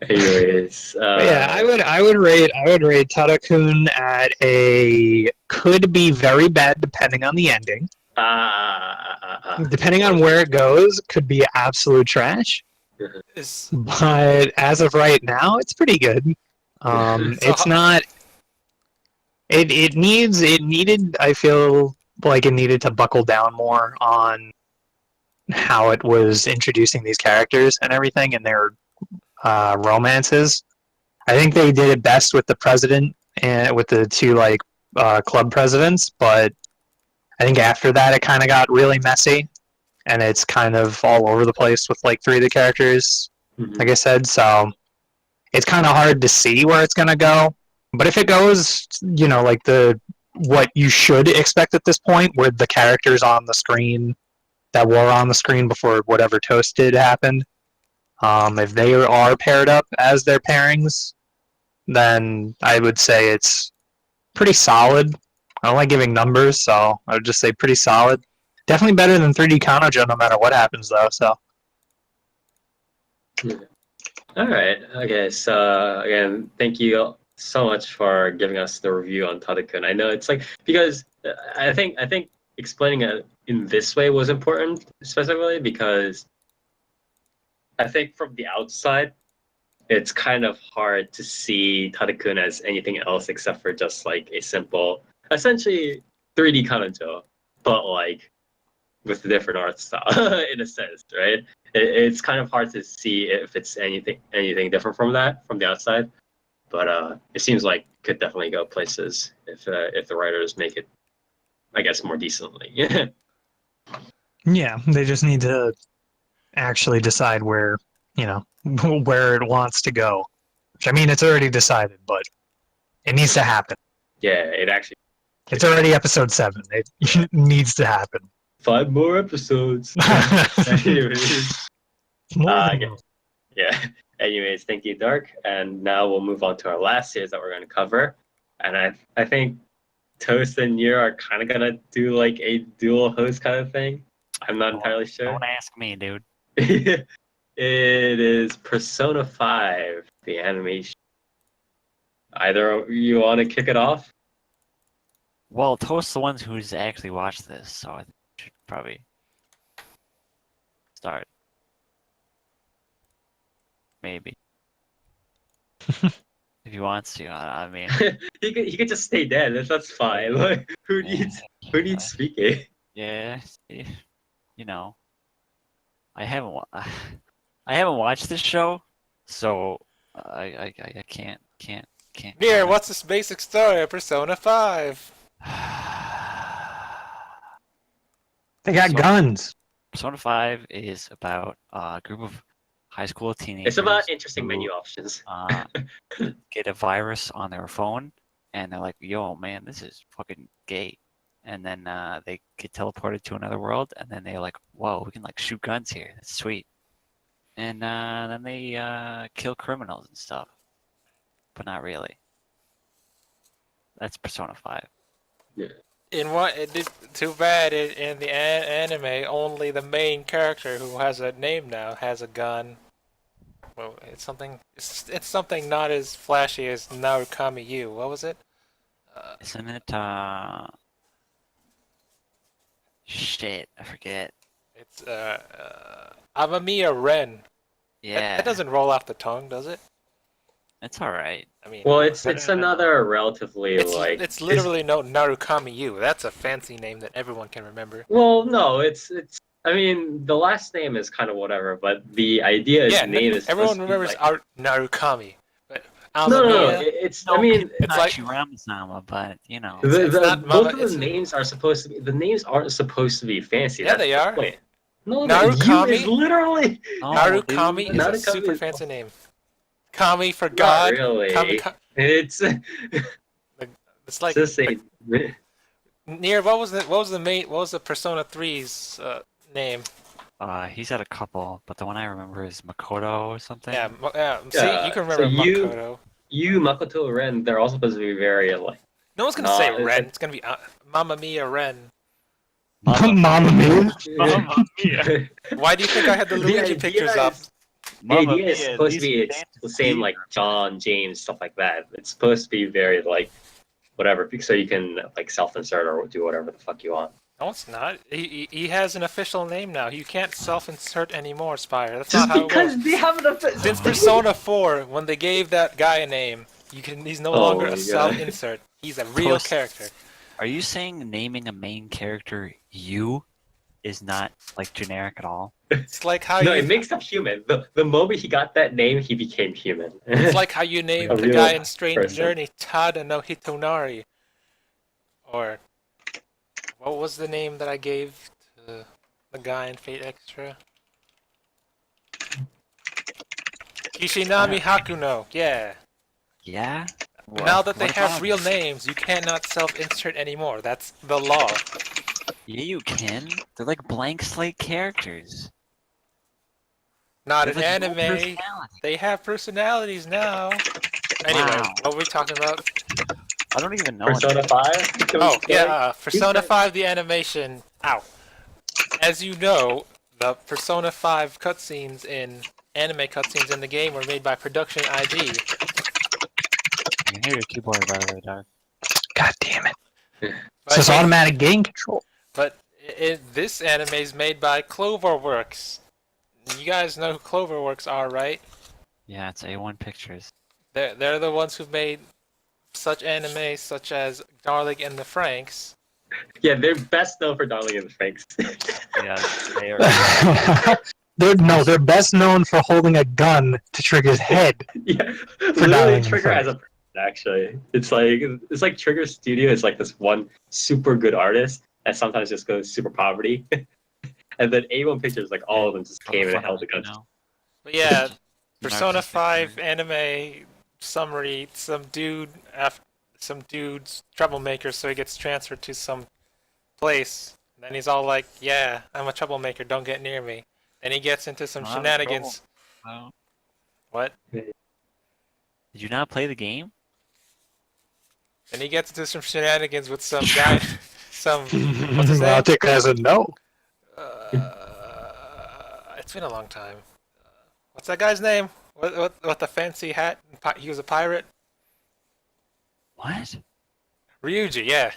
Anyways, But yeah, I would rate Tada-kun at a could be very bad depending on the ending. Depending on where it goes, could be absolute trash. Is But as of right now, it's pretty good. It's not. It needed. I feel like it needed to buckle down more on how it was introducing these characters and everything and their romances. I think they did it best with the president and with the two club presidents, but I think after that it kind of got really messy, and it's kind of all over the place with like 3 of the characters, like I said. So it's kind of hard to see where it's gonna go. But if it goes, like what you should expect at this point, where the characters on the screen that were on the screen before whatever Toast did happened, if they are paired up as their pairings, then I would say it's pretty solid. I don't like giving numbers, so I would just say pretty solid. Definitely better than 3D Kanojo no matter what happens, though. So. All right. Okay. So again, thank you so much for giving us the review on Tada-kun. I know it's like because I think explaining it in this way was important, specifically because I think from the outside, it's kind of hard to see Tada-kun as anything else except for just like a simple, essentially 3D Kanojo, but like with a different art style in a sense, right? It's kind of hard to see if it's anything different from that from the outside, but it seems like it could definitely go places if the writers make it, I guess, more decently. Yeah, they just need to actually decide where where it wants to go. Which, I mean, it's already decided, but it needs to happen. Yeah, it actually. It's already episode 7. It needs to happen. 5 more episodes. Anyways, yeah. Anyways, thank you, Dark. And now we'll move on to our last series that we're going to cover. And I think Toast and Yer are kind of going to do like a dual host kind of thing. I'm not entirely sure. Don't ask me, dude. It is Persona 5, the animation. Either of you want to kick it off? Well, Toast's the ones who's actually watched this, so I think we should probably start. Maybe. If he wants to, I mean, he could just stay dead. That's fine. Like, who needs speaking? yeah, you know, I haven't I haven't watched this show, so I can't. Here, comment. what's this basic story of Persona 5? They got So- guns. Persona 5 is about a group of high school teenagers. It's about interesting who, menu options. get a virus on their phone, and they're like, "Yo, man, this is fucking gay." And then they get teleported to another world, and then they're like, "Whoa, we can like shoot guns here. That's sweet." And then they kill criminals and stuff, but not really. That's Persona 5. In what? Too bad in the anime, only the main character who has a name now has a gun. Well, it's something. It's something not as flashy as Narukami Yu. What was it? Isn't it? Shit, I forget. It's Amamiya Ren. Yeah, That doesn't roll off the tongue, does it? it's all right. I mean, Well, it's better than- another relatively it's literally no Narukami Yu. That's a fancy name that everyone can remember. Well, no, it's. I mean, the last name is kind of whatever, but the idea is Yeah, name is. everyone supposed to be, remembers like, Narukami, but No, Amamiya. it's. I mean, it's Not like- Shirama-sama, but you know. It's not both Mama- of the it's- names are supposed to be. The names aren't supposed to be fancy. Yeah, That's they the are. point. No, Narukami? Yu is literally. Oh, Narukami dude. is a Narukami super is- fancy name. Kami for Not God. really. It's It's like just a. Nier. What was the Persona 3's name? He's had a couple, but the one I remember is Makoto or something. Yeah, see, Yeah, you can so remember you- Makoto. Makoto, Ren, they're all supposed to be very like. No one's gonna Nah, say it- Ren. It's gonna be Mamma Mia Ren. Mamma mia. Mamma Mia. Why do you think I had the The Luigi idea pictures up? is- The Mamma idea is Mia, supposed to these be it's fancy the same like John, James, stuff like that. It's supposed to be very like whatever, so you can like self-insert or do whatever the fuck you want. No, it's not. He has an official name now. You can't self-insert anymore, Spire. That's Just not how it because works. they have an official. Since Persona 4, when they gave that guy a name, he's no Oh longer my a God. self-insert. He's a real Post- character. Are you saying naming a main character you is not like generic at all? It's like how No, you it makes him human. The moment he got that name, he became human. it's like how you named A the real guy in Strange person. Journey Tada no Hitonari. Or what was the name that I gave to the guy in Fate Extra? Kishinami Hakuno. Yeah. Yeah. But now that they What have about- real names, you cannot self-insert anymore. That's the law. Yeah, you can. They're like blank slate characters. Not They in have, like, no anime. personality. They have personalities now. Anyway, Wow. what were we talking about? I don't even know. Persona 5. Oh, yeah, Persona 5, the animation. Ow. As you know, the Persona 5 cutscenes in anime cutscenes in the game were made by Production ID. You can hear your keyboard, by the way, dog. God damn it. But, It's just automatic gain control. but this anime is made by Cloverworks. You guys know who Cloverworks are, right? Yeah, it's A1 Pictures. They're the ones who've made such anime such as Darling and the Franks. Yeah, they're best known for Darling in the Franks. Yeah, they are. They're best known for holding a gun to Trigger's head. Yeah, For literally Darling in the Trigger as Franxx. a person, actually. It's like Trigger Studio is like this one super good artist that sometimes just goes super poverty. And then A1 Pictures, like all of them just came and held the You guns. know? But yeah, Persona Narcissistic 5 nerd. anime summary, some dude's troublemaker, so he gets transferred to some place. And then he's all like, yeah, I'm a troublemaker, don't get near me. Then he gets into some Not in shenanigans. Well, What? did you not play the game? Then he gets into some shenanigans with some guy, what's his I'll name? take that as a no. It's been a long time. What's that guy's name? What the fancy hat? He was a pirate? What? Ryuji, yeah.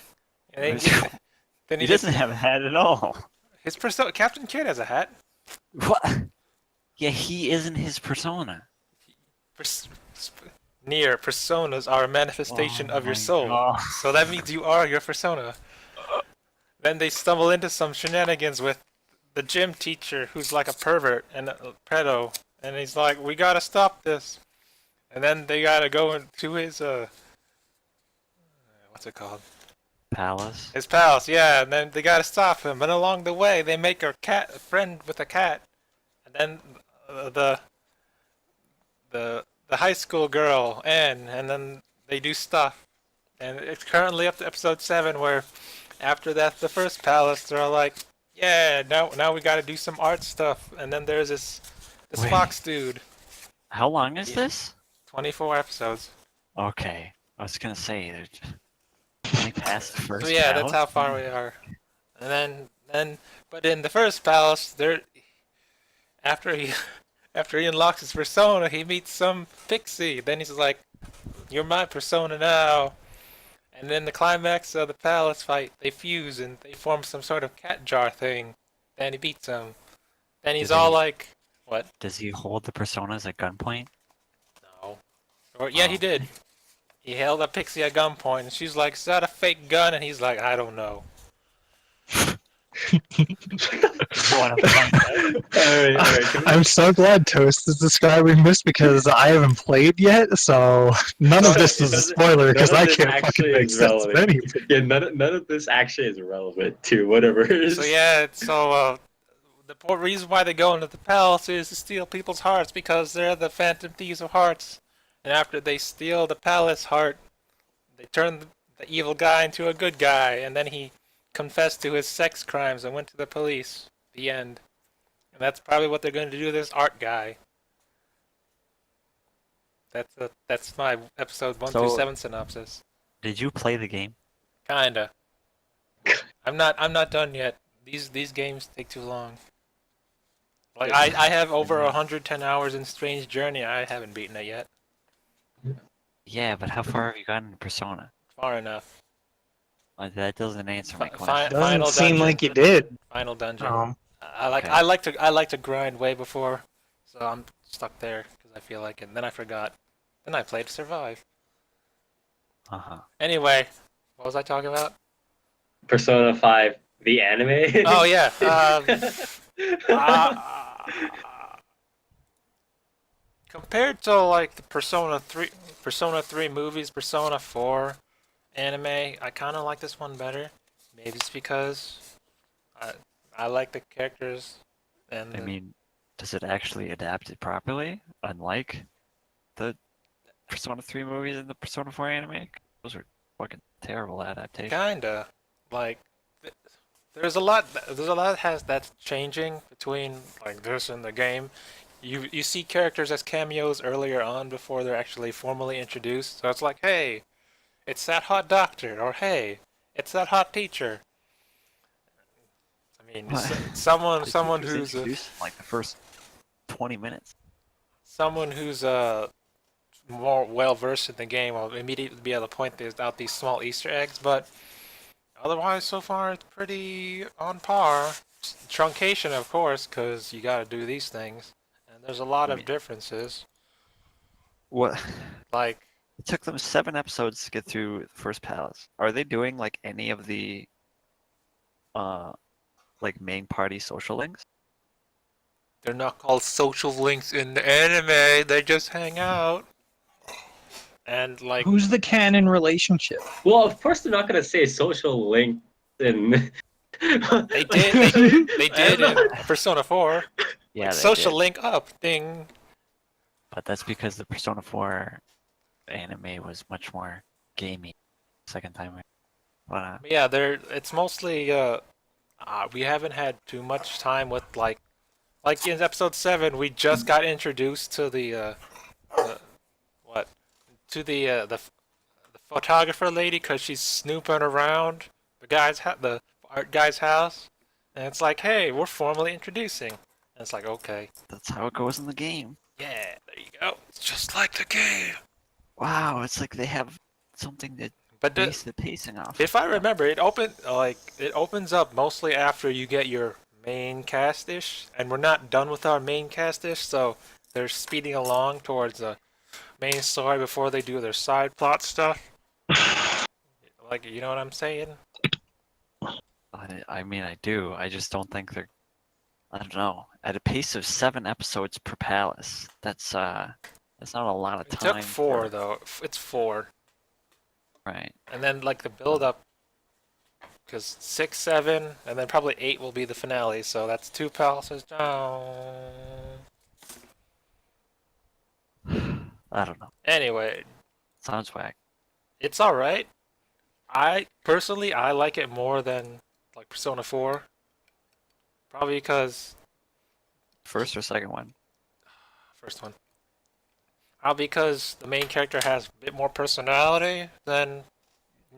And then He then he doesn't have a hat at all. His persona, Captain Kid has a hat. What? Yeah, he isn't his persona. Pers- sp- Near personas are a manifestation of your my soul. God. So that means you are your persona. Then they stumble into some shenanigans with the gym teacher who's like a pervert and a pedo. And he's like, we gotta stop this. And then they gotta go into his, what's it called? Palace. His pals, yeah, and then they gotta stop him. And along the way, they make a friend with a cat. And then the high school girl, Anne, and then they do stuff. And it's currently up to episode 7 where after that, the first palace, they're all like, yeah, now we gotta do some art stuff. And then there's this Wait. fox dude. How long is this? 24 episodes. Okay. I was gonna say, they're just only past the first So yeah, palace? that's how far we are. And then, but in the first palace, after he unlocks his persona, he meets some pixie. Then he's like, "You're my persona now." And then the climax of the palace fight, they fuse and they form some sort of cat jar thing. Then he beats him. Then he's Does all he- like, "What? Does he hold the personas at gunpoint? No." Or yeah, he Oh. did. He held a pixie at gunpoint, and she's like, "Is that a fake gun?" And he's like, "I don't know." What a fun- Alright. I'm so glad Toast is describing this because I haven't played yet, so none of this is a spoiler because None I of this can't fucking actually make is sense of relevant. anything. Yeah, none of this actually is relevant to whatever it is. So yeah, the reason why they go into the palace is to steal people's hearts because they're the phantom thieves of hearts. And after they steal the palace heart, they turn the evil guy into a good guy, and then he confessed to his sex crimes and went to the police. The end. And that's probably what they're going to do to this art guy. That's my episode 1 through So- 7 synopsis. Did you play the game? Kinda. I'm not done yet. These games take too long. Like I have over 110 hours in Strange Journey. I haven't beaten it yet. Yeah, but how far have you gotten in Persona? Far enough. That doesn't answer my Fi- question. Doesn't Final seem dungeon. like you did. Final dungeon. Okay. I like to grind way before, so I'm stuck there because I feel like it. And then I forgot. Then I played Survive. Uh-huh. Anyway, what was I talking about? Persona 5, the anime. Oh yeah. Compared to like the Persona 3 movies, Persona 4 anime, I kind of like this one better. Maybe it's because I like the characters and I mean, does it actually adapt it properly? Unlike the Persona 3 movies and the Persona 4 anime? Those are fucking terrible adaptations. kinda like there's a lot that's changing between like this and the game. You see characters as cameos earlier on before they're actually formally introduced. So it's like, hey, it's that hot doctor, or hey, it's that hot teacher. I mean, What? someone The teacher's who's introduced in, like the first 20 minutes. someone who's more well versed in the game will immediately be able to point out these small Easter eggs, but otherwise, so far it's pretty on par. Truncation, of course, because you got to do these things, and there's a lot of differences. What? Like, It took them 7 episodes to get through the first palace. Are they doing like any of the like main party social links? they're not called social links in the anime; they just hang out. And like, Who's the canon relationship? Well, of course they're not gonna say social link in. they did, they did in Persona 4. Yeah, Like, they social did. link up thing. But that's because the Persona 4 anime was much more gamey second time. But, Yeah, it's mostly we haven't had too much time with like in episode 7 we just got introduced to the what to the photographer lady because she's snooping around the art guy's house, and it's like, hey, we're formally introducing, and it's like, okay, that's how it goes in the game. yeah, there you go, it's just like the game. Wow, it's like they have something to But base the pacing off. if I remember, it opens up mostly after you get your main cast-ish, and we're not done with our main cast-ish, so they're speeding along towards main story before they do their side plot stuff. Like, you know what I'm saying? I mean, I do. I just don't think they're. I don't know. At a pace of 7 episodes per palace, that's not a lot of It time. took 4 for- though. It's 4, Right. and then like the build up, because 6, 7, and then probably 8 will be the finale. So that's 2 palaces down. I don't know. Anyway, Sounds whack. it's all right. I personally like it more than like Persona 4. Probably because First or second one? first one. Probably because the main character has a bit more personality than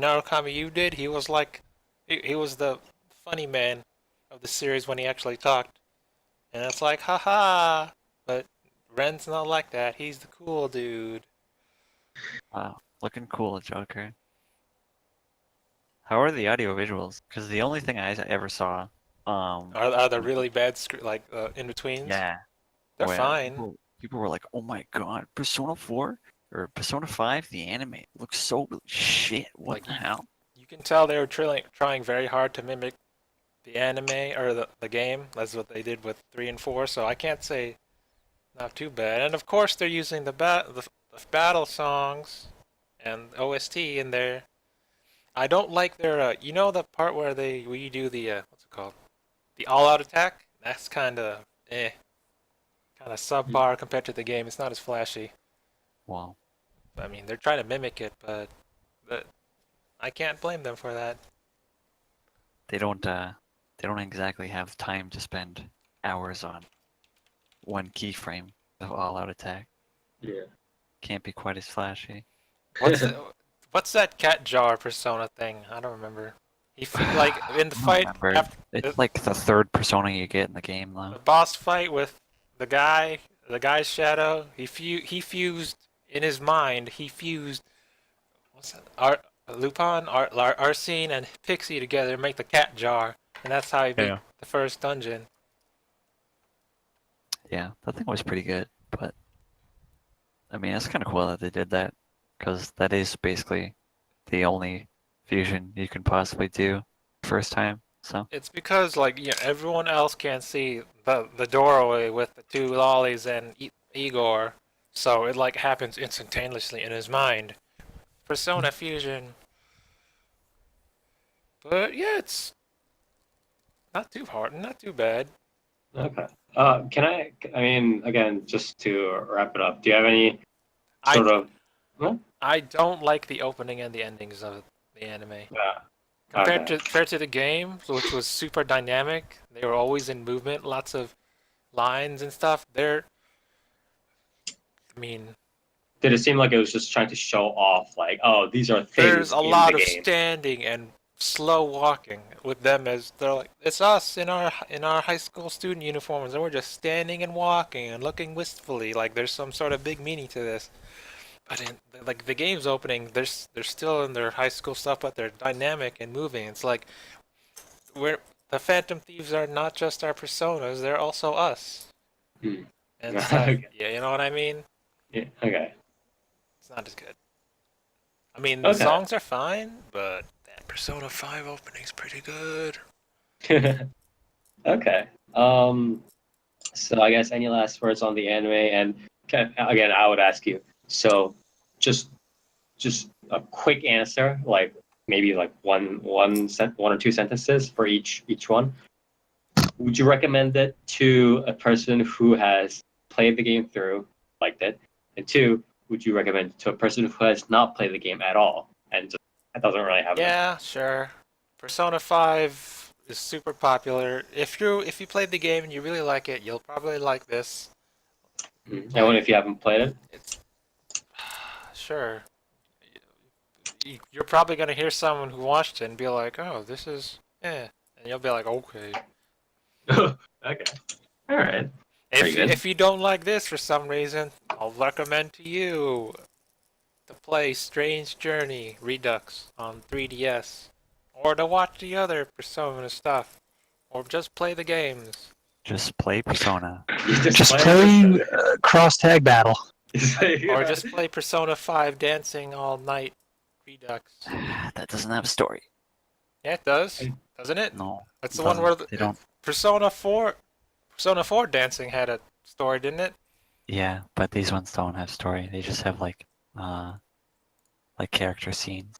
Narukami Yu did. He was like, he was the funny man of the series when he actually talked, and it's like, haha. But Ren's not like that. He's the cool dude. Wow. Looking cool, Joker. How are the audio visuals? Because the only thing I ever saw, Are the really bad in betweens? yeah, They're where fine. people were like, "Oh my god, Persona 4 or Persona 5, the anime looks so shit. What Like, the hell?" You can tell they were trying very hard to mimic the anime or the game. That's what they did with 3 and 4. So I can't say not too bad. And of course they're using the battle songs and OST in there. I don't like their you know the part where you do the what's it called? The all-out attack? That's kind of subpar compared to the game. It's not as flashy. Wow. I mean, they're trying to mimic it, but I can't blame them for that. They don't exactly have time to spend hours on one keyframe of all-out attack. Yeah. Can't be quite as flashy. What's that cat jar persona thing? I don't remember. Like in the I don't fight remember. after It's like the third persona you get in the game, though. the boss fight with the guy's shadow. He fused in his mind. He fused what's that? Lupin, Arsene, and Pixie together to make the cat jar, and that's how he beat the first dungeon. Yeah, that thing was pretty good, but I mean, it's kind of cool that they did that, because that is basically the only fusion you can possibly do first time. So It's because everyone else can't see the doorway with the 2 lollies and Igor, so it happens instantaneously in his mind. Persona fusion. But yeah, it's not too hard, not too bad. Okay. I mean, again, just to wrap it up, do you have any sort of? I don't like the opening and the endings of the anime. Yeah. Compared to the game, which was super dynamic, they were always in movement, lots of lines and stuff. I mean, Did it seem like it was just trying to show off, like, oh, these are things there's a in lot the of game? standing and slow walking with them as they're like, it's us in our high school student uniforms, and we're just standing and walking and looking wistfully like there's some sort of big meaning to this. But in the game's opening, they're still in their high school stuff, but they're dynamic and moving. It's like the Phantom Thieves are not just our personas; they're also us. Hmm. And stuff. Yeah, you know what I mean? Yeah. Okay. It's not as good. I mean, the songs are fine, but that Persona 5 opening's pretty good. Okay. So I guess any last words on the anime? And again, I would ask you. So, just a quick answer, like maybe like one or two sentences for each one. Would you recommend it to a person who has played the game through, liked it? And 2, would you recommend it to a person who has not played the game at all and just doesn't really have? Yeah, sure. Persona 5 is super popular. If you played the game and you really like it, you'll probably like this. And what if you haven't played it? It's sure. You're probably gonna hear someone who watched it and be like, "Oh, this is and you'll be like, "Okay." Okay. All right. If you don't like this for some reason, I'll recommend to you to play Strange Journey Redux on 3DS, or to watch the other Persona stuff, or just play the games. just play Persona. Just play cross tag battle. It's like, Or just play Persona 5 Dancing All Night Redux. That doesn't have a story. Yeah, it does, doesn't it? No. That's the one where They don't. Persona 4 Dancing had a story, didn't it? Yeah, but these ones don't have story. They just have like character scenes.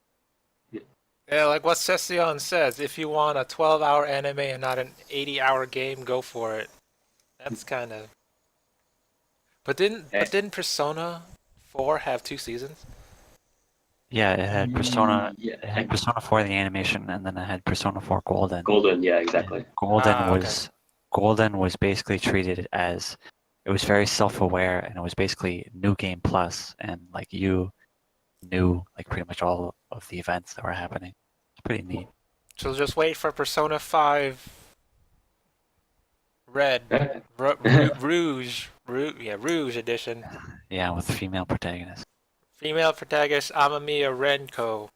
Yeah, like what Session says, if you want a 12-hour anime and not an 80-hour game, go for it. That's kind of. But didn't Persona 4 have 2 seasons? Yeah, it had Persona. Yeah. It had Persona 4 the animation, and then it had Persona 4 Golden. Golden, yeah, exactly. Golden was basically treated as it was very self-aware, and it was basically New Game Plus, and like you knew like pretty much all of the events that were happening. It's pretty neat. So just wait for Persona 5 Red, Rouge edition. Yeah, with female protagonists. Female protagonist Amamiya Renko.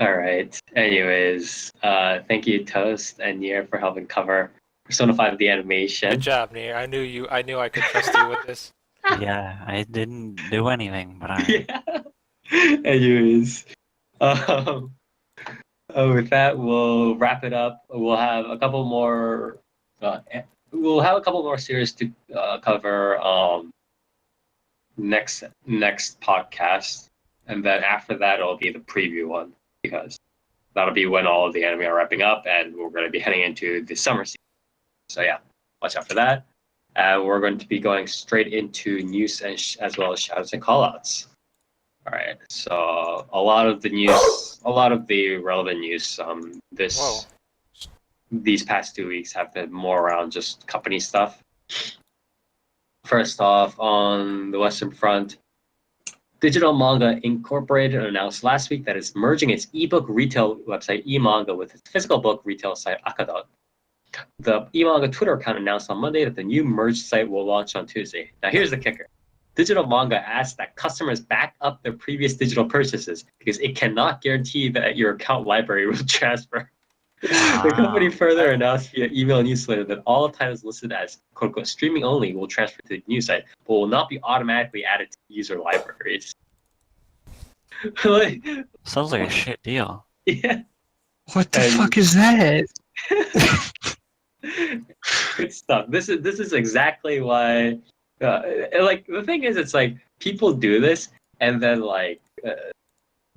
All right. Anyways, thank you, Toast and Nier, for helping cover Persona 5 the animation. Good job, Nier. I knew I could trust you with this. Yeah, I didn't do anything, but I. Yeah. Anyways, with that, we'll wrap it up. We'll have a couple more. Series to cover next podcast, and then after that, it'll be the preview one because that'll be when all of the anime are wrapping up, and we're going to be heading into the summer season. So yeah, watch out for that. We're going to be going straight into news and as well as shoutouts and callouts. All right. So a lot of the relevant news these past 2 weeks have been more around just company stuff. First off, on the Western Front, Digital Manga Incorporated announced last week that it's merging its ebook retail website eManga with its physical book retail site Akadot. The eManga Twitter account announced on Monday that the new merged site will launch on Tuesday. Now here's the kicker. Digital Manga asks that customers back up their previous digital purchases because it cannot guarantee that your account library will transfer. The company further announced via email newsletter that all titles listed as quote-unquote streaming only will transfer to the new site, but will not be automatically added to user libraries. Sounds like a shit deal. Yeah. What the fuck is that? Good stuff. This is exactly why. The thing is, it's like people do this, and then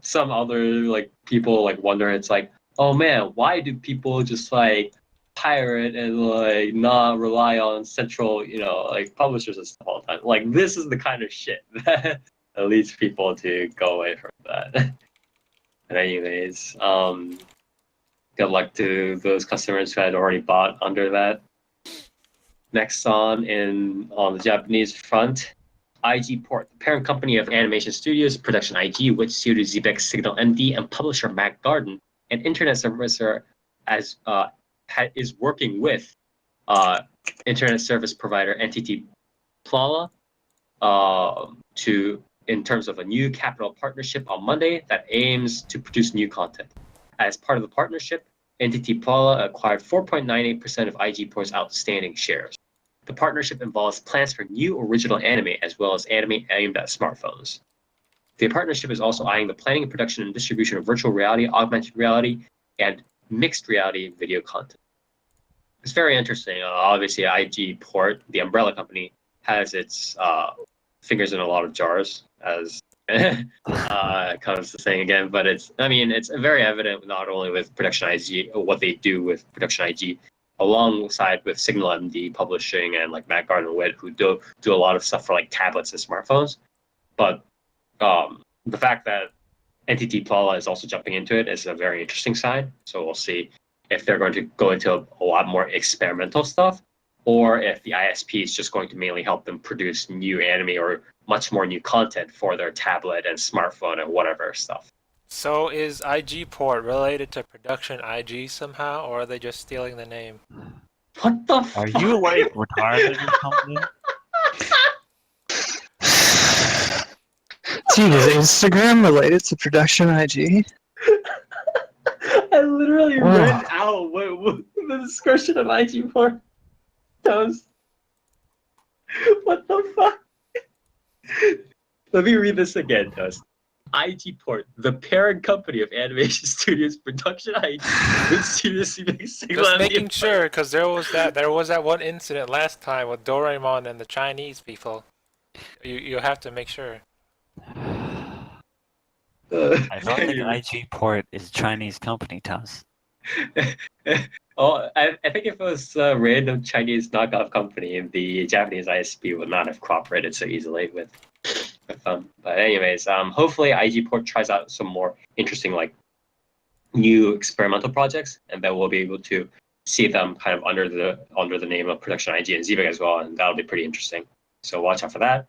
some other people wonder. It's like, oh man, why do people just pirate and not rely on central publishers and stuff all the time? This is the kind of shit that leads people to go away from that. And anyways, good luck to those customers who had already bought under that. Next on the Japanese front, IG Port, the parent company of animation studios, Production IG, which Studio Zebeck, Signal MD, and publisher Matt Garden, an internet servicer is working with internet service provider NTT Plala in terms of a new capital partnership on Monday that aims to produce new content. As part of the partnership, NTT Plala acquired 4.98% of IG Port's outstanding shares. The partnership involves plans for new original anime as well as anime aimed at smartphones. The partnership is also eyeing the planning, production, and distribution of virtual reality, augmented reality, and mixed reality video content. It's very interesting. Obviously, IG Port, the umbrella company, has its fingers in a lot of jars, as comes to saying again. But it's very evident not only with Production IG, what they do with Production IG, alongside with Signal MD Publishing and Matt Gardner Witt, who do a lot of stuff for tablets and smartphones. But the fact that NTT Plala is also jumping into it is a very interesting sign. So we'll see if they're going to go into a lot more experimental stuff, or if the ISP is just going to mainly help them produce new anime or much more new content for their tablet and smartphone and whatever stuff. So is IG Port related to Production IG somehow, or are they just stealing the name? What the fuck? Are you retarded or something? Dude, is Instagram related to Production IG? I literally read out what the description of IG Port. What the fuck? Let me read this again, Dust. IG Port, the parent company of animation studios, production IG, with seriously being single Just making sure, because there was that one incident last time with Doraemon and the Chinese people. You have to make sure. I don't think IG Port is a Chinese company, Tuss. Oh, I think if it was a random Chinese knockoff company, the Japanese ISP would not have cooperated so easily with them. But anyways, hopefully IG Port tries out some more interesting new experimental projects, and then we'll be able to see them kind of under the name of Production IG and Zebek as well, and that'll be pretty interesting. So watch out for that.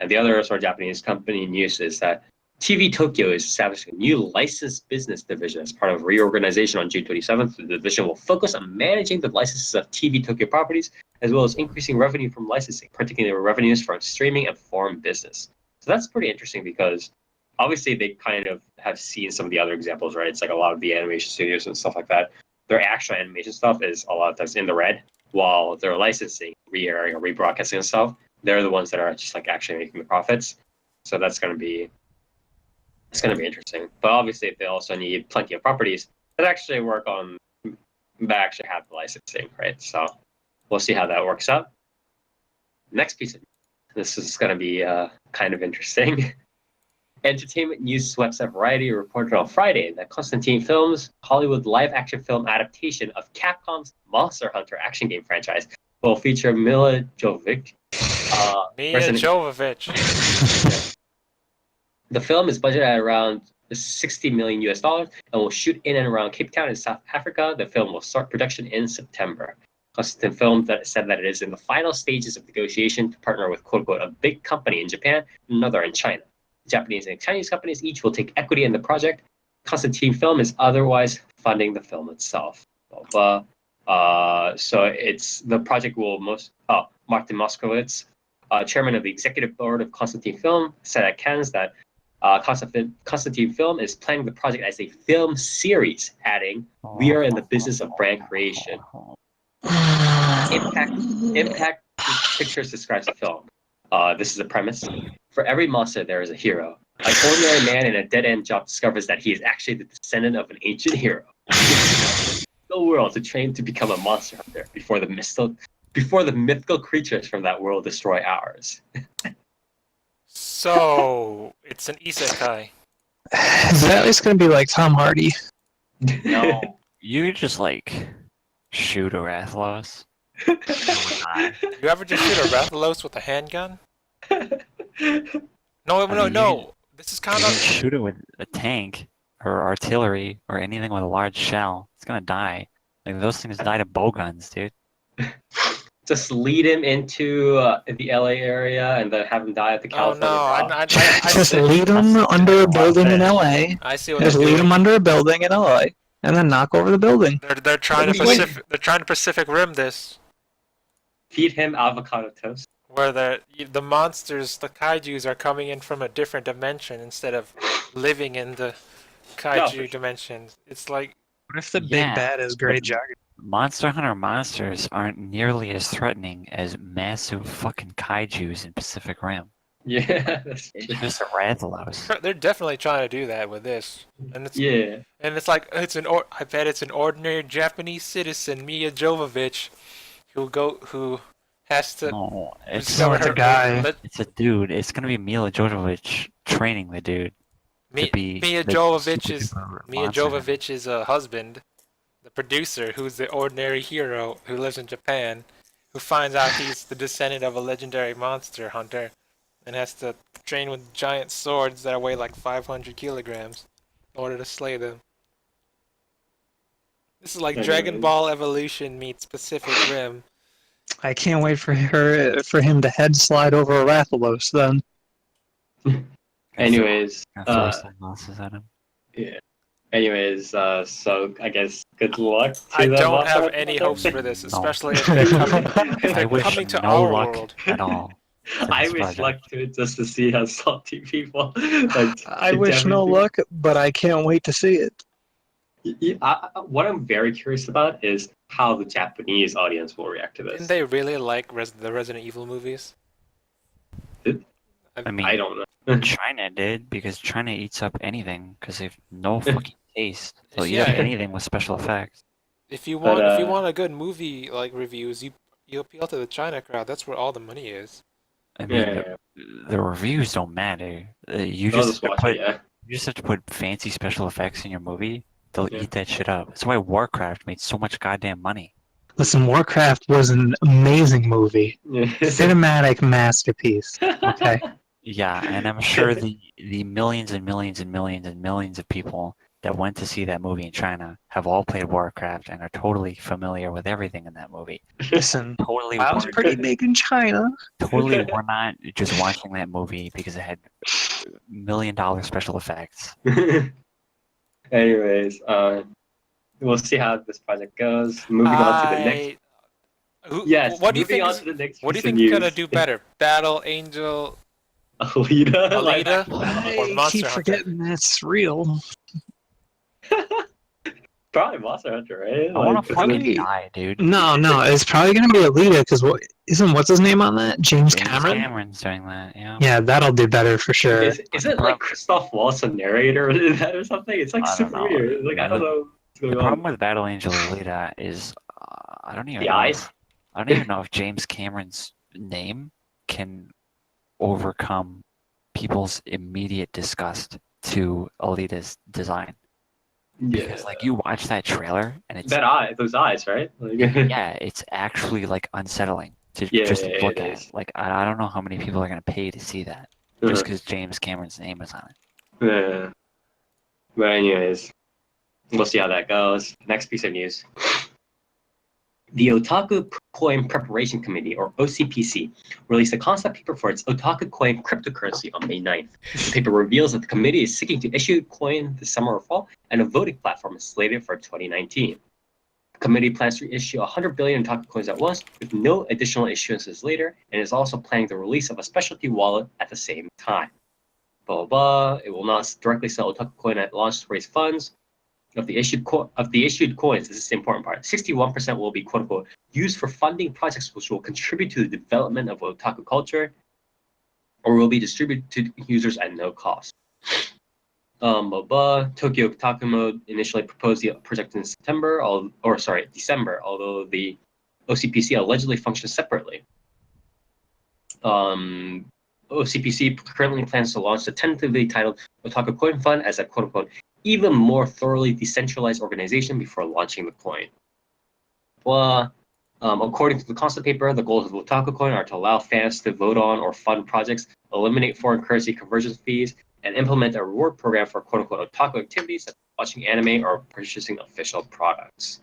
And the other sort of Japanese company news is that TV Tokyo is establishing a new licensed business division as part of reorganization on June 27th. The division will focus on managing the licenses of TV Tokyo properties, as well as increasing revenue from licensing, particularly revenues from streaming and foreign business. So that's pretty interesting because obviously they kind of have seen some of the other examples, right? It's like a lot of the animation studios and stuff like that. Their actual animation stuff is a lot of times in the red, while their licensing, re-airing or rebroadcasting and stuff, they're the ones that are just actually making the profits. So it's going to be interesting. But obviously they also need plenty of properties that actually work on, that actually have the licensing, right? So we'll see how that works out. Next piece of this is going to be kind of interesting. Entertainment news website Variety reported on Friday that Constantine Films' Hollywood live-action film adaptation of Capcom's Monster Hunter action game franchise will feature Mila Jovovich. The film is budgeted at around $60 million and will shoot in and around Cape Town in South Africa. The film will start production in September. Constantine Film said that it is in the final stages of negotiation to partner with quote-unquote a big company in Japan and another in China. Japanese and Chinese companies each will take equity in the project. Constantine Film is otherwise funding the film itself. So it's the project will Martin Moskowitz, chairman of the executive board of Constantine Film, said at Cannes that Constantine Film is planning the project as a film series, adding, "We are in the business of brand creation." Impact Pictures describes the film. This is a premise. For every monster, there is a hero. An ordinary man in a dead-end job discovers that he is actually the descendant of an ancient hero. The world to train to become a monster hunter before the mythical creatures from that world destroy ours. So it's an isekai. Is that at least going to be like Tom Hardy? No, you just shoot a Rathalos. You ever just shoot a Rathalos with a handgun? No. This is kind You of shoot it with a tank or artillery or anything with a large shell. It's gonna die. Those things die to bow guns, dude. Just lead him into the LA area and then have him die at the California. I Just lead him under a building in LA. I see what Just they're lead doing. him under a building in LA, and then knock over the building. They're trying to Pacific Rim this, Feed him avocado toast. where the monsters, the kaijus, are coming in from a different dimension instead of living in the kaiju dimension. It's like, What if the big bad is Grey Juggernaut? Monster Hunter monsters aren't nearly as threatening as massive fucking kaijus in Pacific Rim. Yeah, that's It's just a Rathalos. they're definitely trying to do that with this, and it's like I bet it's an ordinary Japanese citizen, Mia Jovovich, who has to. No, it's discover a guy. It's a dude. It's gonna be Mila Jovovich training the dude to be Mia the Jovovich's husband, the producer, who's the ordinary hero who lives in Japan, who finds out he's the descendant of a legendary monster hunter, and has to train with giant swords that weigh like 500 kilograms in order to slay them. This is like Dragon Ball Evolution meets Pacific Rim. I can't wait for him to head slide over a Rathalos then. Anyways, throw sunglasses at him. yeah. Anyways, so I guess good luck. I don't have any hopes for this, especially if they're coming to our world at all. I wish luck to it just to see how salty people. I wish no luck, but I can't wait to see it. What I'm very curious about is how the Japanese audience will react to this. Didn't they really like the Resident Evil movies? I mean, I don't know. China did because China eats up anything because they've no fucking taste. They'll eat Yeah. up anything with special effects. If you But, want a good movie like reviews, you appeal to the China crowd. That's where all the money is. I mean, Yeah, the reviews don't matter. You I'll just just watch it. Yeah. you just have to put fancy special effects in your movie. They'll Yeah. eat that shit up. That's why Warcraft made so much goddamn money. Listen, Warcraft was an amazing movie. Cinematic masterpiece. Okay. Yeah, and I'm sure the millions and millions and millions and millions of people that went to see that movie in China have all played Warcraft and are totally familiar with everything in that movie. Listen, Totally, I was pretty big in China. totally, we're not just watching that movie because it had $1 million special effects. Anyways, we'll see how this project goes. Moving on to the next. Yes, What do you moving think on is to the next what do you piece of think is gonna news. do better? Battle Angel, Alita, Alita? Or I Monster keep Hunter. forgetting that's real. Probably Monster Hunter, right? I want to Like, fucking die, dude. No, it's probably gonna be Alita because what's his name on that? James Cameron. Cameron's doing that, yeah. Yeah, that'll do better for sure. is it like Christoph Waltz a narrator in that or something? It's like I don't super know. weird. Like I don't know what's The going problem on. with Battle Angel Alita is I don't even The know. eyes. I don't even know if James Cameron's name can overcome people's immediate disgust to Alita's design. Yeah. Because like you watch that trailer and it's Those eyes, right? Like, yeah, it's actually like unsettling to just Yeah, look it at. is. Like I don't know how many people are gonna pay to see that just Uh-huh. because James Cameron's name is on it. Yeah. But anyways, we'll see how that goes. Next piece of news. The Otaku Coin Preparation Committee, or OCPC, released a concept paper for its Otaku Coin cryptocurrency on May 9th. The paper reveals that the committee is seeking to issue coin this summer or fall, and a voting platform is slated for 2019. The committee plans to issue 100 billion Otaku coins at once, with no additional issuances later, and is also planning the release of a specialty wallet at the same time. Blah, blah, blah. It will not directly sell Otaku coin at launch to raise funds. Of the issued coins, this is the important part. 61% will be "quote unquote" used for funding projects which will contribute to the development of otaku culture, or will be distributed to users at no cost. Tokyo Otaku Mode initially proposed the project in December, although the OCPC allegedly functions separately. OCPC currently plans to launch the tentatively titled Otaku Coin Fund as a "quote unquote" even more thoroughly decentralized organization before launching the coin. According to the concept paper, the goals of Otaku Coin are to allow fans to vote on or fund projects, eliminate foreign currency conversion fees, and implement a reward program for "quote unquote" otaku activities such as watching anime or purchasing official products.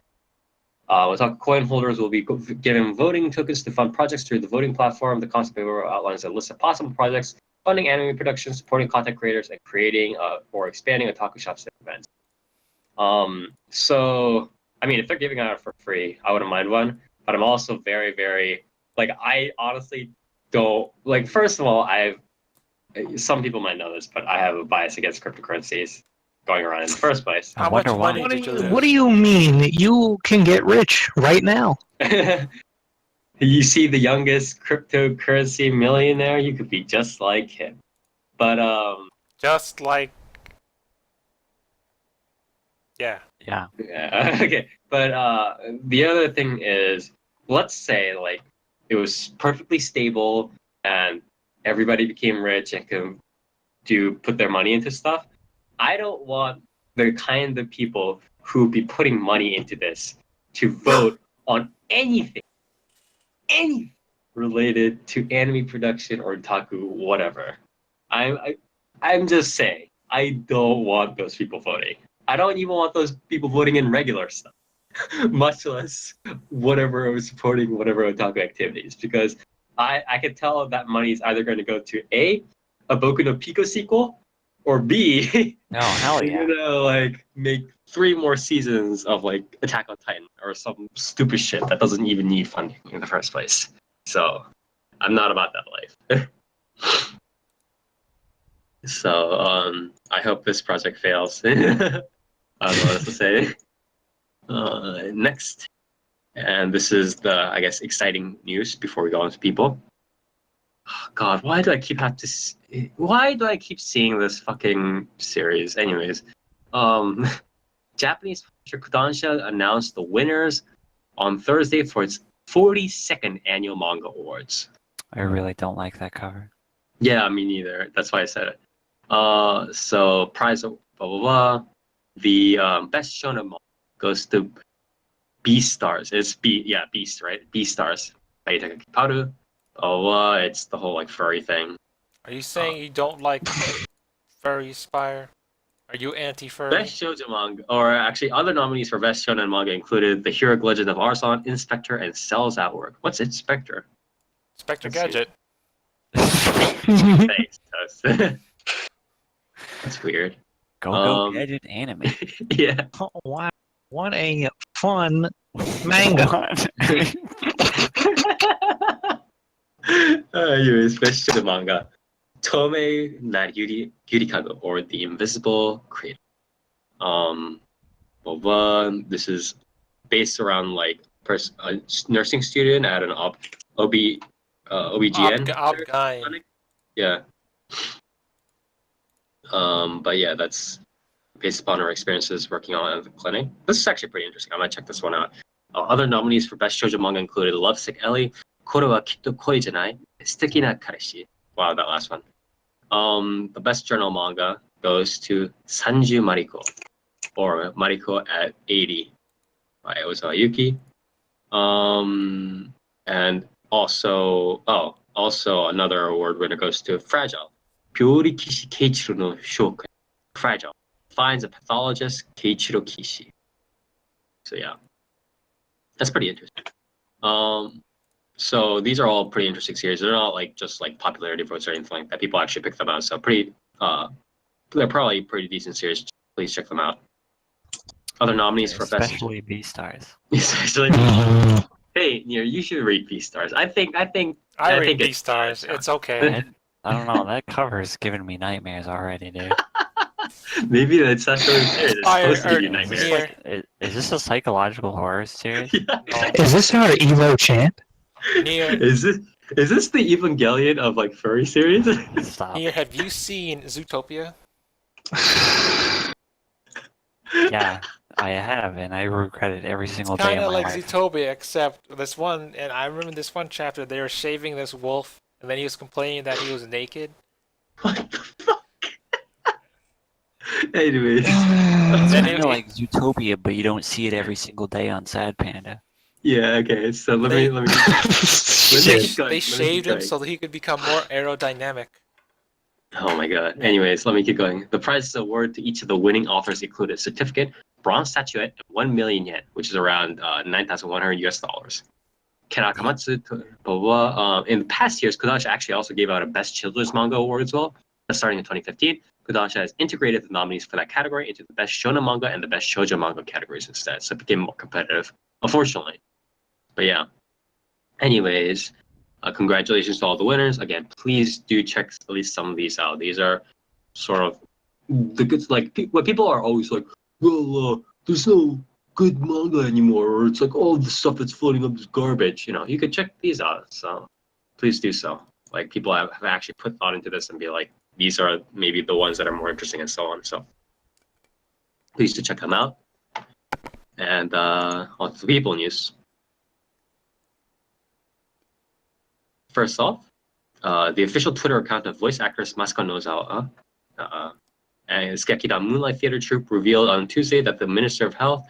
Otaku Coin holders will be given voting tokens to fund projects through the voting platform. The concept paper outlines a list of possible projects funding anime production, supporting content creators, and creating or expanding otaku shops and events. So, I mean, if they're giving out for free, I wouldn't mind one. But I'm also very, very, I honestly don't, first of all, some people might know this, but I have a bias against cryptocurrencies going around in the first place. How much money did you lose? What do you mean? You can get rich right now. You see the youngest cryptocurrency millionaire, you could be just like him. But Just like, yeah. Okay. But the other thing is, let's say it was perfectly stable and everybody became rich and could put their money into stuff. I don't want the kind of people who be putting money into this to vote on anything related to anime production or otaku, whatever. I'm just saying, I don't want those people voting. I don't even want those people voting in regular stuff, much less whatever supporting whatever otaku activities, because I could tell that money is either going to go to A, a Boku no Pico sequel, or B, No, hell yeah. you're gonna make 3 more seasons of Attack on Titan or some stupid shit that doesn't even need funding in the first place. So I'm not about that life. So I hope this project fails. I don't know what else to say. Next, and this is the exciting news before we go on to people. God, why do I keep seeing this fucking series? Anyways, Japanese publisher Kodansha announced the winners on Thursday for its 42nd annual manga awards. I really don't like that cover. Yeah, me neither. That's why I said it. So prize of blah blah blah. The best shonen manga goes to Beastars. It's Beast, right? Beastars by Itaka Kiparu. Oh, it's the whole like furry thing. Are you saying you don't like furry Spire? Are you anti-furry? Best shoujo manga, or actually other nominees for best shonen manga included The Heroic Legend of Arson, Inspector, and Cell's Outwork. What's Inspector? Spectre Let's see. Gadget. Thanks, Toast. That's weird. Go Gadget anime. Yeah. Oh, wow. What a fun manga. Anyways, best shonen manga. Tomei na Yurikago, or The Invisible Creator. This is based around like a nursing student at an OBGYN. Obgyn. Yeah. But yeah, that's based upon her experiences working on at the clinic. This is actually pretty interesting. I might check this one out. Other nominees for best shoujo manga included Lovesick Ellie, Koro wa kitto koi janai, Suteki na Kareshi. Wow, that last one. The best journal manga goes to Sanju Mariko, or Mariko at 80 by Ozawa Yuki. And also another award winner goes to Fragile. Byori Kishi Keiichiro no Shoukai. Fragile finds a pathologist, Keiichiro Kishi. So yeah, that's pretty interesting. So these are all pretty interesting series. They're not like just like popularity votes or anything like that. People actually pick them out. So they're probably pretty decent series. Please check them out. Other nominees for best, especially Beastars. especially. Hey, you should read Beastars. I think I read Beastars. It's okay. I don't know. That cover's giving me nightmares already, dude. Maybe that's not really serious. It's supposed to give you nightmares. Is this a psychological horror series? Yeah. Is this our Evo chant? Nier, Is this the Evangelion of like furry series? Stop. Nier, have you seen Zootopia? Yeah, I have, and I regret it every single day Kind of of my like life. Zootopia, except this one, and I remember this one chapter, they were shaving this wolf, and then he was complaining that he was naked. What the fuck? Anyways. It's Then kind it- of like Zootopia, but you don't see it every single day on Sad Panda. Yeah, okay, so let me Shit. going. They Let me shaved keep him going. so that he could become more aerodynamic. Oh my god. Anyways, let me keep going. The prizes awarded to each of the winning authors include a certificate, bronze statuette, and 1 million yen, which is around $9,100. Kanakamatsu, blah, blah, blah. In the past years, Kodansha actually also gave out a Best Children's Manga Award as well. Starting in 2015, Kodansha has integrated the nominees for that category into the Best Shonen Manga and the Best Shoujo Manga categories instead, so it became more competitive, unfortunately. But yeah. Anyways, congratulations to all the winners. Again, please do check at least some of these out. These are sort of the good, like what people are always like, well, there's no good manga anymore, or it's like all the stuff that's floating up is garbage. You could check these out. So please do so. Like people have actually put thought into this and be like, these are maybe the ones that are more interesting and so on. So please do check them out. And on to the people news. First off, the official Twitter account of voice actress Masuko Nozawa and Skekida Moonlight Theater Troupe revealed on Tuesday that the Minister of Health,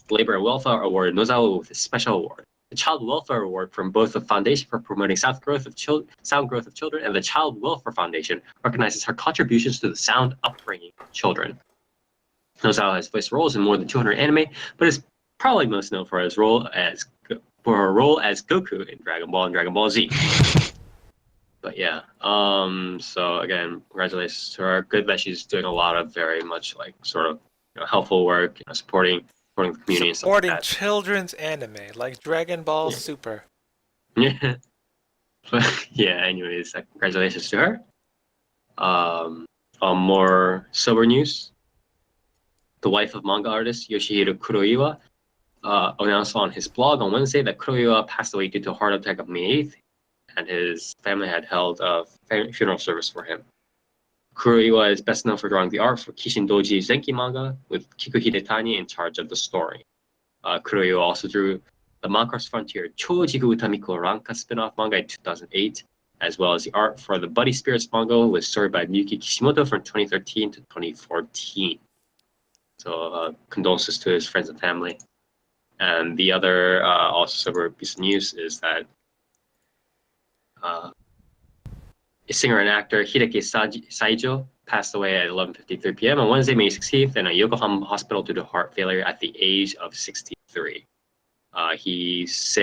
Labor and Welfare awarded Nozawa with a special award. The Child Welfare Award from both the Foundation for Promoting Sound Growth of Children and the Child Welfare Foundation recognizes her contributions to the sound upbringing of children. Nozawa has voiced roles in more than 200 anime, but is probably most known for her role as Goku in Dragon Ball and Dragon Ball Z. But yeah, so again, congratulations to her. Good that she's doing a lot of very much like sort of helpful work, supporting the community Supporting and stuff children's anime, like Dragon Ball Yeah. Super. like that. Yeah. But yeah, anyways, congratulations to her. On more sober news, the wife of manga artist Yoshihiro Kuroiwa announced on his blog on Wednesday that Kuroiwa passed away due to a heart attack on May 8th and his family had held a funeral service for him. Kuroiwa is best known for drawing the art for Kishin Doji Zenki manga, with Kiku Hidetani in charge of the story. Kuroiwa also drew the Macross Frontier Chojigu Utamiko Ranka spin-off manga in 2008, as well as the art for the Buddy Spirits manga with story by Miyuki Kishimoto from 2013 to 2014. So condolences to his friends and family. And the other also super piece of news is that singer and actor Hideki Saijo passed away at 11:53 p.m. on Wednesday, May 16th, in a Yokohama hospital due to heart failure at the age of 63. He's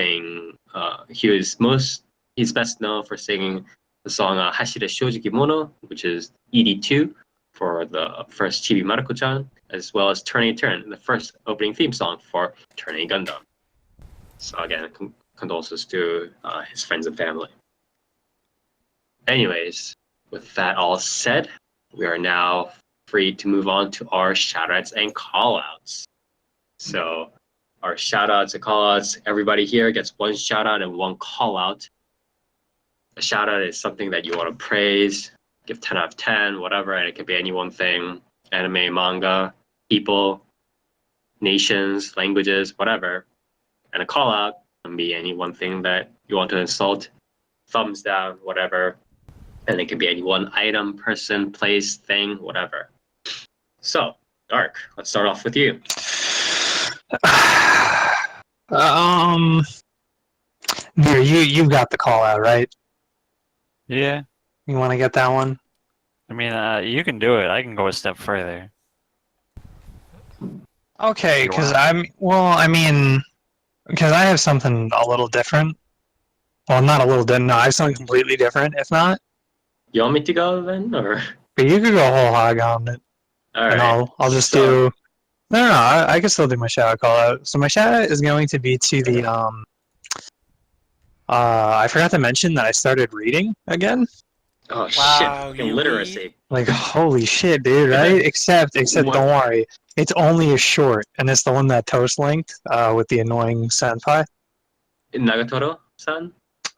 best known for singing the song Hashire Shojiki Mono, which is ED2 for the first Chibi Maruko-chan, as well as Turn A Turn, the first opening theme song for Turn A Gundam. So again, condolences to his friends and family. Anyways, with that all said, we are now free to move on to our shoutouts and callouts. So our shoutouts and callouts, everybody here gets one shoutout and one callout. A shoutout is something that you want to praise, give 10 out of 10, whatever, and it could be any one thing, anime, manga, people, nations, languages, whatever. And a callout can be any one thing that you want to insult, thumbs down, whatever. And it could be any one item, person, place, thing, whatever. So, Dark, let's start off with you. Here, you've got the call out, right? Yeah. You want to get that one? I mean, you can do it. I can go a step further. Okay, You because want? because I have something a little different. Well, not a little different. No, I have something completely different. If not, You want me to go then, or? but you could go whole hog on it, All and right. I'll just So- do. No, I can still do my shout out call out. So my shout out is going to be to the I forgot to mention that I started reading again. Oh Wow, shit! you Literacy. Like holy shit, dude! Right? Except What? don't worry, it's only a short, and it's the one that Toast linked with the annoying senpai. Nagatoro-san?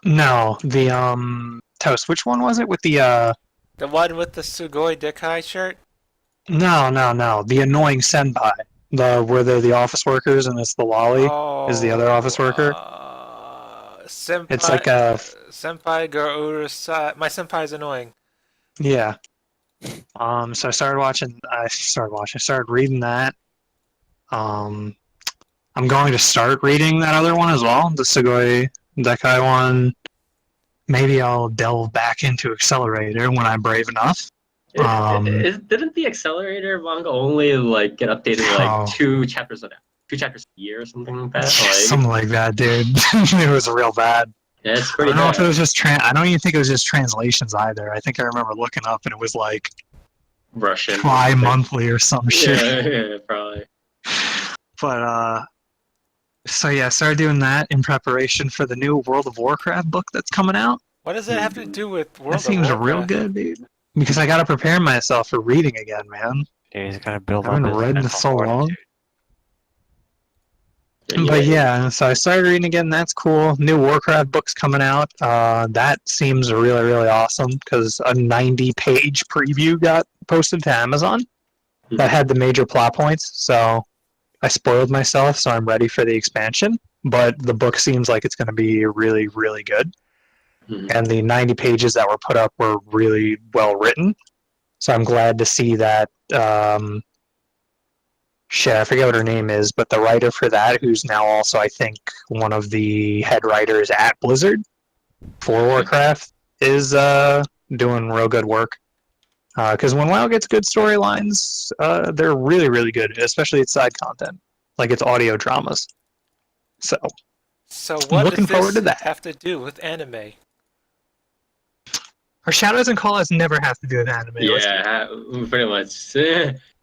No, the Toast. Which one was it with the The one with the Sugoi Dekai shirt? No, the annoying senpai. Where they're the office workers and it's the lolly is the other office worker. Senpai, It's like a Senpai Garurusai. My senpai is annoying. yeah. So I started reading that. I'm going to start reading that other one as well, the Sugoi Dekai one. Maybe I'll delve back into Accelerator when I'm brave enough. Didn't the Accelerator manga only like get updated like Oh. 2 chapters a year or something like that? Something like that, dude. It was real bad. Yeah, it's I pretty don't know bad. if it was just I don't even think it was just translations either. I think I remember looking up and it was like Russian. tri-monthly or some shit. Yeah, probably. But so yeah, I started doing that in preparation for the new World of Warcraft book that's coming out. What does that have to do with World That seems of real Warcraft? good, dude. Because I gotta prepare myself for reading again, man. Yeah, he's got to build I up haven't his read in mental so long. fortitude. But yeah, so I started reading again. That's cool. New Warcraft book's coming out. That seems really, really awesome because a 90-page preview got posted to Amazon that had the major plot points. So I spoiled myself, so I'm ready for the expansion. But the book seems like it's going to be really, really good. Mhm. And the 90 pages that were put up were really well written. So I'm glad to see that. Shit, I forget what her name is, but the writer for that, who's now also, I think, one of the head writers at Blizzard for Warcraft, is doing real good work. Because when WoW gets good storylines, they're really, really good, especially its side content, like its audio dramas. So what looking does forward this to that. have to do with anime? Our shoutouts and callouts never have to do with anime. Let's do it. Yeah, pretty much.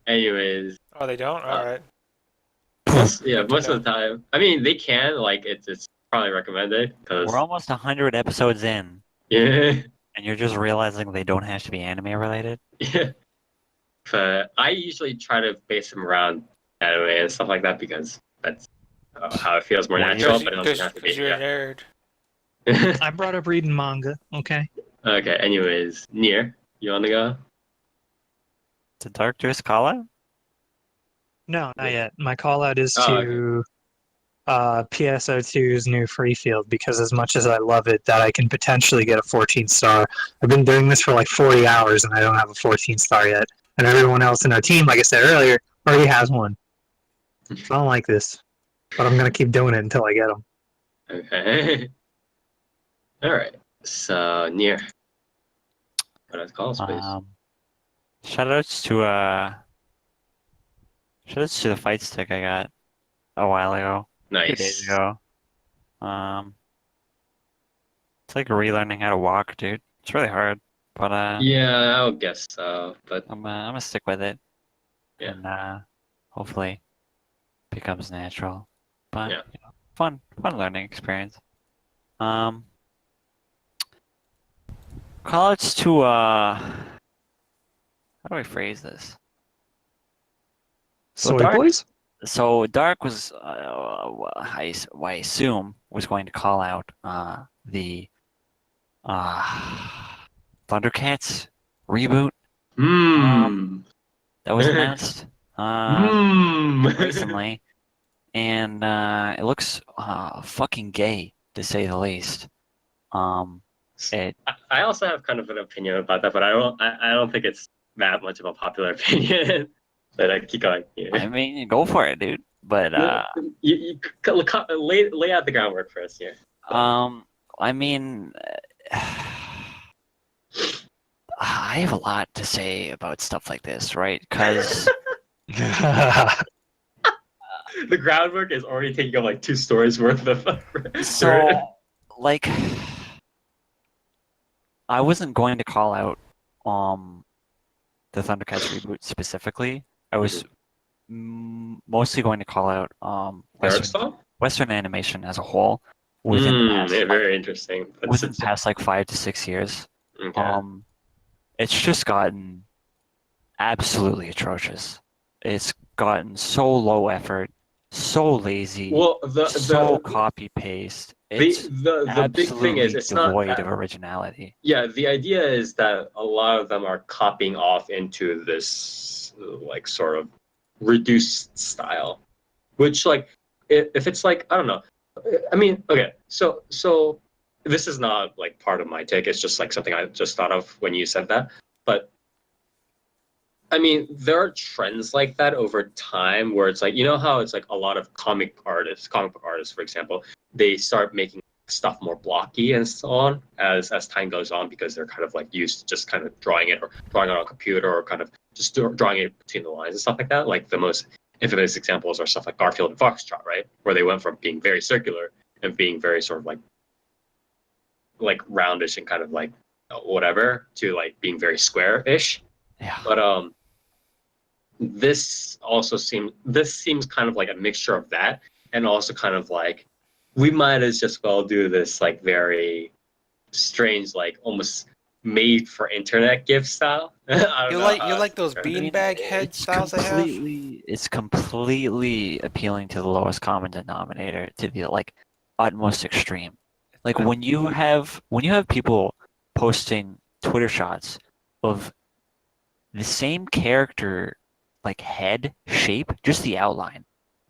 Anyways, Oh, they don't? Alright. most Good to of the time. I mean, they can, like, it's probably recommended. Cause, We're almost 100 episodes in, yeah. and you're just realizing they don't have to be anime related. Yeah. But I usually try to base them around anime and stuff like that because that's how it feels more Well, natural, but it doesn't have to be. Because you're a Yeah. nerd. I brought up reading manga. Okay. Okay. Anyways, Nier, you wanna go? The Darkest Callout? No, not yet. My call out is Oh, to PSO2's new free field because as much as I love it, that I can potentially get a 14 star. I've been doing this for like 40 hours and I don't have a 14 star yet. And everyone else in our team, like I said earlier, already has one. I don't like this, but I'm gonna keep doing it until I get them. Okay. All right. So Nier. What else calls, please? Shoutouts to the fight stick I got a while ago. 2 days Nice. ago. It's like relearning how to walk, dude. It's really hard, but Yeah, I would guess so. But I'm gonna stick with it, Yeah. and hopefully becomes natural. But Yeah. fun learning experience. Callouts to how do I phrase this? So Soy Dark, boys? so Dark was I assume was going to call out the Thundercats reboot Hmm. that was announced recently, and it looks fucking gay to say the least. It I also have kind of an opinion about that, but I don't think it's that much of a popular opinion. But I keep going. I mean, go for it, dude. But You lay out the groundwork for us here. I mean, I have a lot to say about stuff like this, right? Because The groundwork is already taking up like 2 stories worth of. so, like, I wasn't going to call out the Thundercats reboot specifically. I was mostly going to call out Western animation as a whole within the past, very interesting. within the past like 5 to 6 years. Okay. It's just gotten absolutely atrocious. It's gotten so low effort, so lazy, Well, so copy paste. It's the big thing is it's not devoid of originality. Yeah, the idea is that a lot of them are copying off into this like sort of reduced style, which like if it's like I don't know, I mean, okay, so this is not like part of my take. It's just like something I just thought of when you said that, but. I mean, there are trends like that over time where it's like, you know how it's like a lot of comic book artists, for example, they start making stuff more blocky and so on as time goes on because they're kind of like used to just kind of drawing it on a computer or kind of just drawing it between the lines and stuff like that. Like the most infamous examples are stuff like Garfield and Foxtrot, right? Where they went from being very circular and being very sort of like roundish and kind of like whatever to like being very square-ish. Yeah. But this seems kind of like a mixture of that and also kind of like we might as just well do this like very strange like almost made for internet GIF style. You like those beanbag head styles they have? It's completely appealing to the lowest common denominator, to the like utmost extreme. Like when you have people posting Twitter shots of the same character like head shape, just the outline.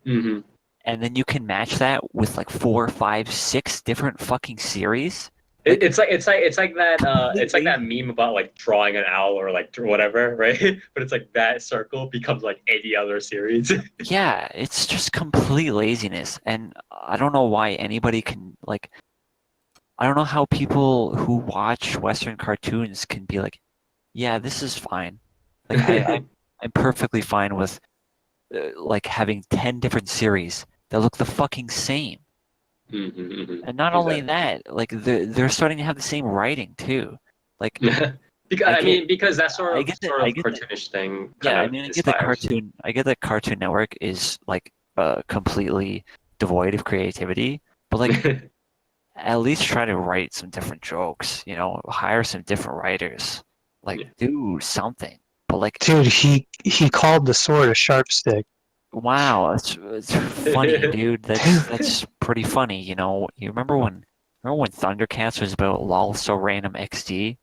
Mm-hmm. And then you can match that with like 4, 5, 6 different fucking series. It's like that meme about like drawing an owl or like whatever, right? But it's like that circle becomes like any other series. Yeah, it's just complete laziness, and I don't know why anybody can like. I don't know how people who watch Western cartoons can be like, yeah, this is fine. Like I'm perfectly fine with like having 10 different series that look the fucking same. Mm-hmm, mm-hmm. And not only that, like they're starting to have the same writing too. Like because that's sort of cartoonish thing. Yeah, I mean, I get that Cartoon Network is like completely devoid of creativity, but like at least try to write some different jokes. You know, hire some different writers. Like do something. But like, dude, he called the sword a sharp stick. Wow, it's funny, dude. That's pretty funny. You know, you remember when Remember when Thundercats was about lol so random XD?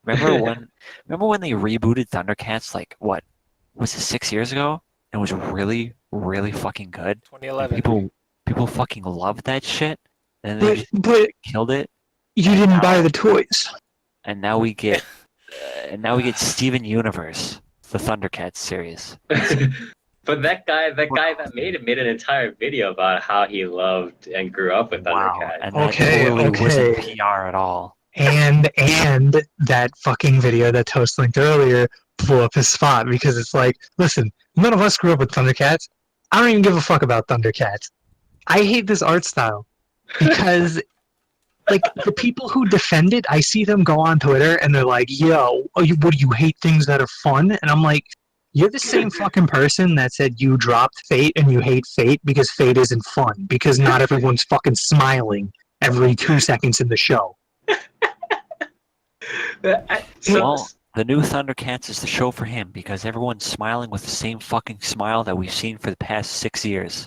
Remember when they rebooted Thundercats like what was it 6 years ago? And it was really, really fucking good. And 2011. people fucking loved that shit. And they But just but killed it. you And didn't buy now- the toys. And now we get Steven Universe, the Thundercats series. But that guy that made it made an entire video about how he loved and grew up with Wow, Thundercats. and that Okay, totally wasn't okay. PR at all. And that fucking video that Toast linked earlier blew up his spot because it's like, listen, none of us grew up with Thundercats. I don't even give a fuck about Thundercats. I hate this art style because like the people who defend it, I see them go on Twitter and they're like, "Yo, what do you hate things that are fun?" And I'm like, "You're the same fucking person that said you dropped Fate and you hate Fate because Fate isn't fun because not everyone's fucking smiling every 2 seconds in the show." Well, the new Thundercats is the show for him because everyone's smiling with the same fucking smile that we've seen for the past 6 years.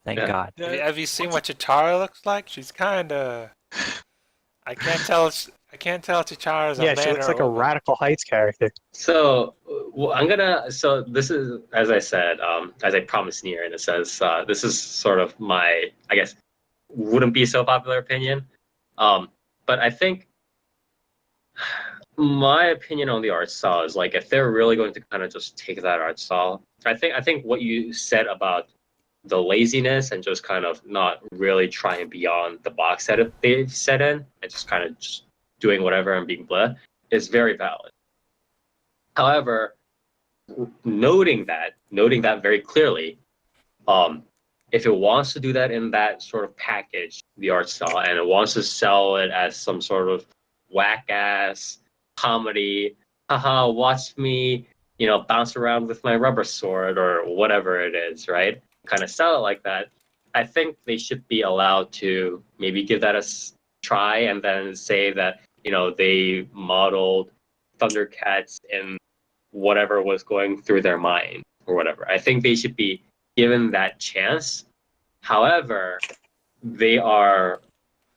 Thank Yeah. God. Have you seen what Chitara looks like? She's kind of. I can't tell. I can't tell if Chitara's a man Yeah, she looks or like a woman. Radical Heights character. So so this is, as I said, as I promised Nier, in a sense, this is sort of my, I guess, wouldn't be so popular opinion. But I think my opinion on the art style is like if they're really going to kind of just take that art style, I think what you said about the laziness and just kind of not really trying beyond the box that they've set in and just kind of just doing whatever and being blah is very valid. However, noting that very clearly, if it wants to do that in that sort of package, the art style, and it wants to sell it as some sort of whack ass comedy, haha, watch me, bounce around with my rubber sword or whatever it is, right? Kind of sell it like that. I think they should be allowed to maybe give that a try and then say that, they modeled Thundercats in whatever was going through their mind or whatever. I think they should be given that chance. However, they are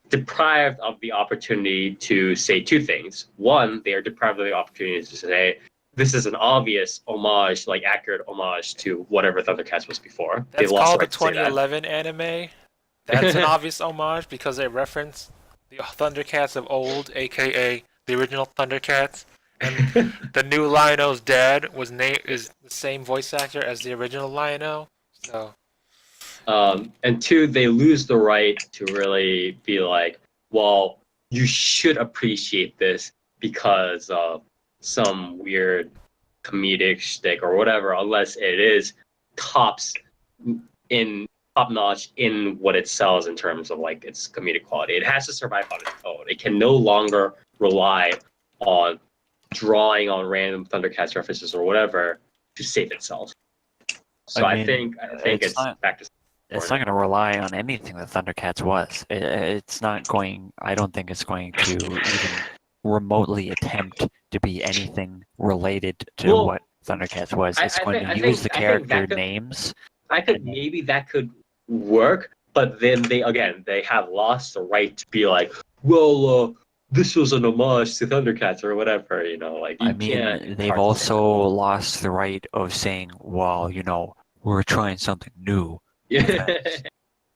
deprived of the opportunity to say two things. One, they are deprived of the opportunity to say, this is an obvious homage, like accurate homage to whatever Thundercats was before. That's they lost called the the right to say that. 2011 anime. That's an obvious homage because they reference the Thundercats of old, aka the original Thundercats, and the new Lion-O's dad is the same voice actor as the original Lion-O. So And two, they lose the right to really be like, well, you should appreciate this because of some weird comedic shtick or whatever, unless it is top notch in what it sells in terms of like its comedic quality. It has to survive on its own. It can no longer rely on drawing on random Thundercats references or whatever to save itself. So I think it's back to. It's not going to rely on anything that Thundercats was. It's not going. I don't think it's going to even remotely attempt to be anything related to what Thundercats was. It's going to use the character names. Maybe that could work, but then they have lost the right to be like, well, this was an homage to Thundercats or whatever. They've also lost the right of saying, well, we're trying something new.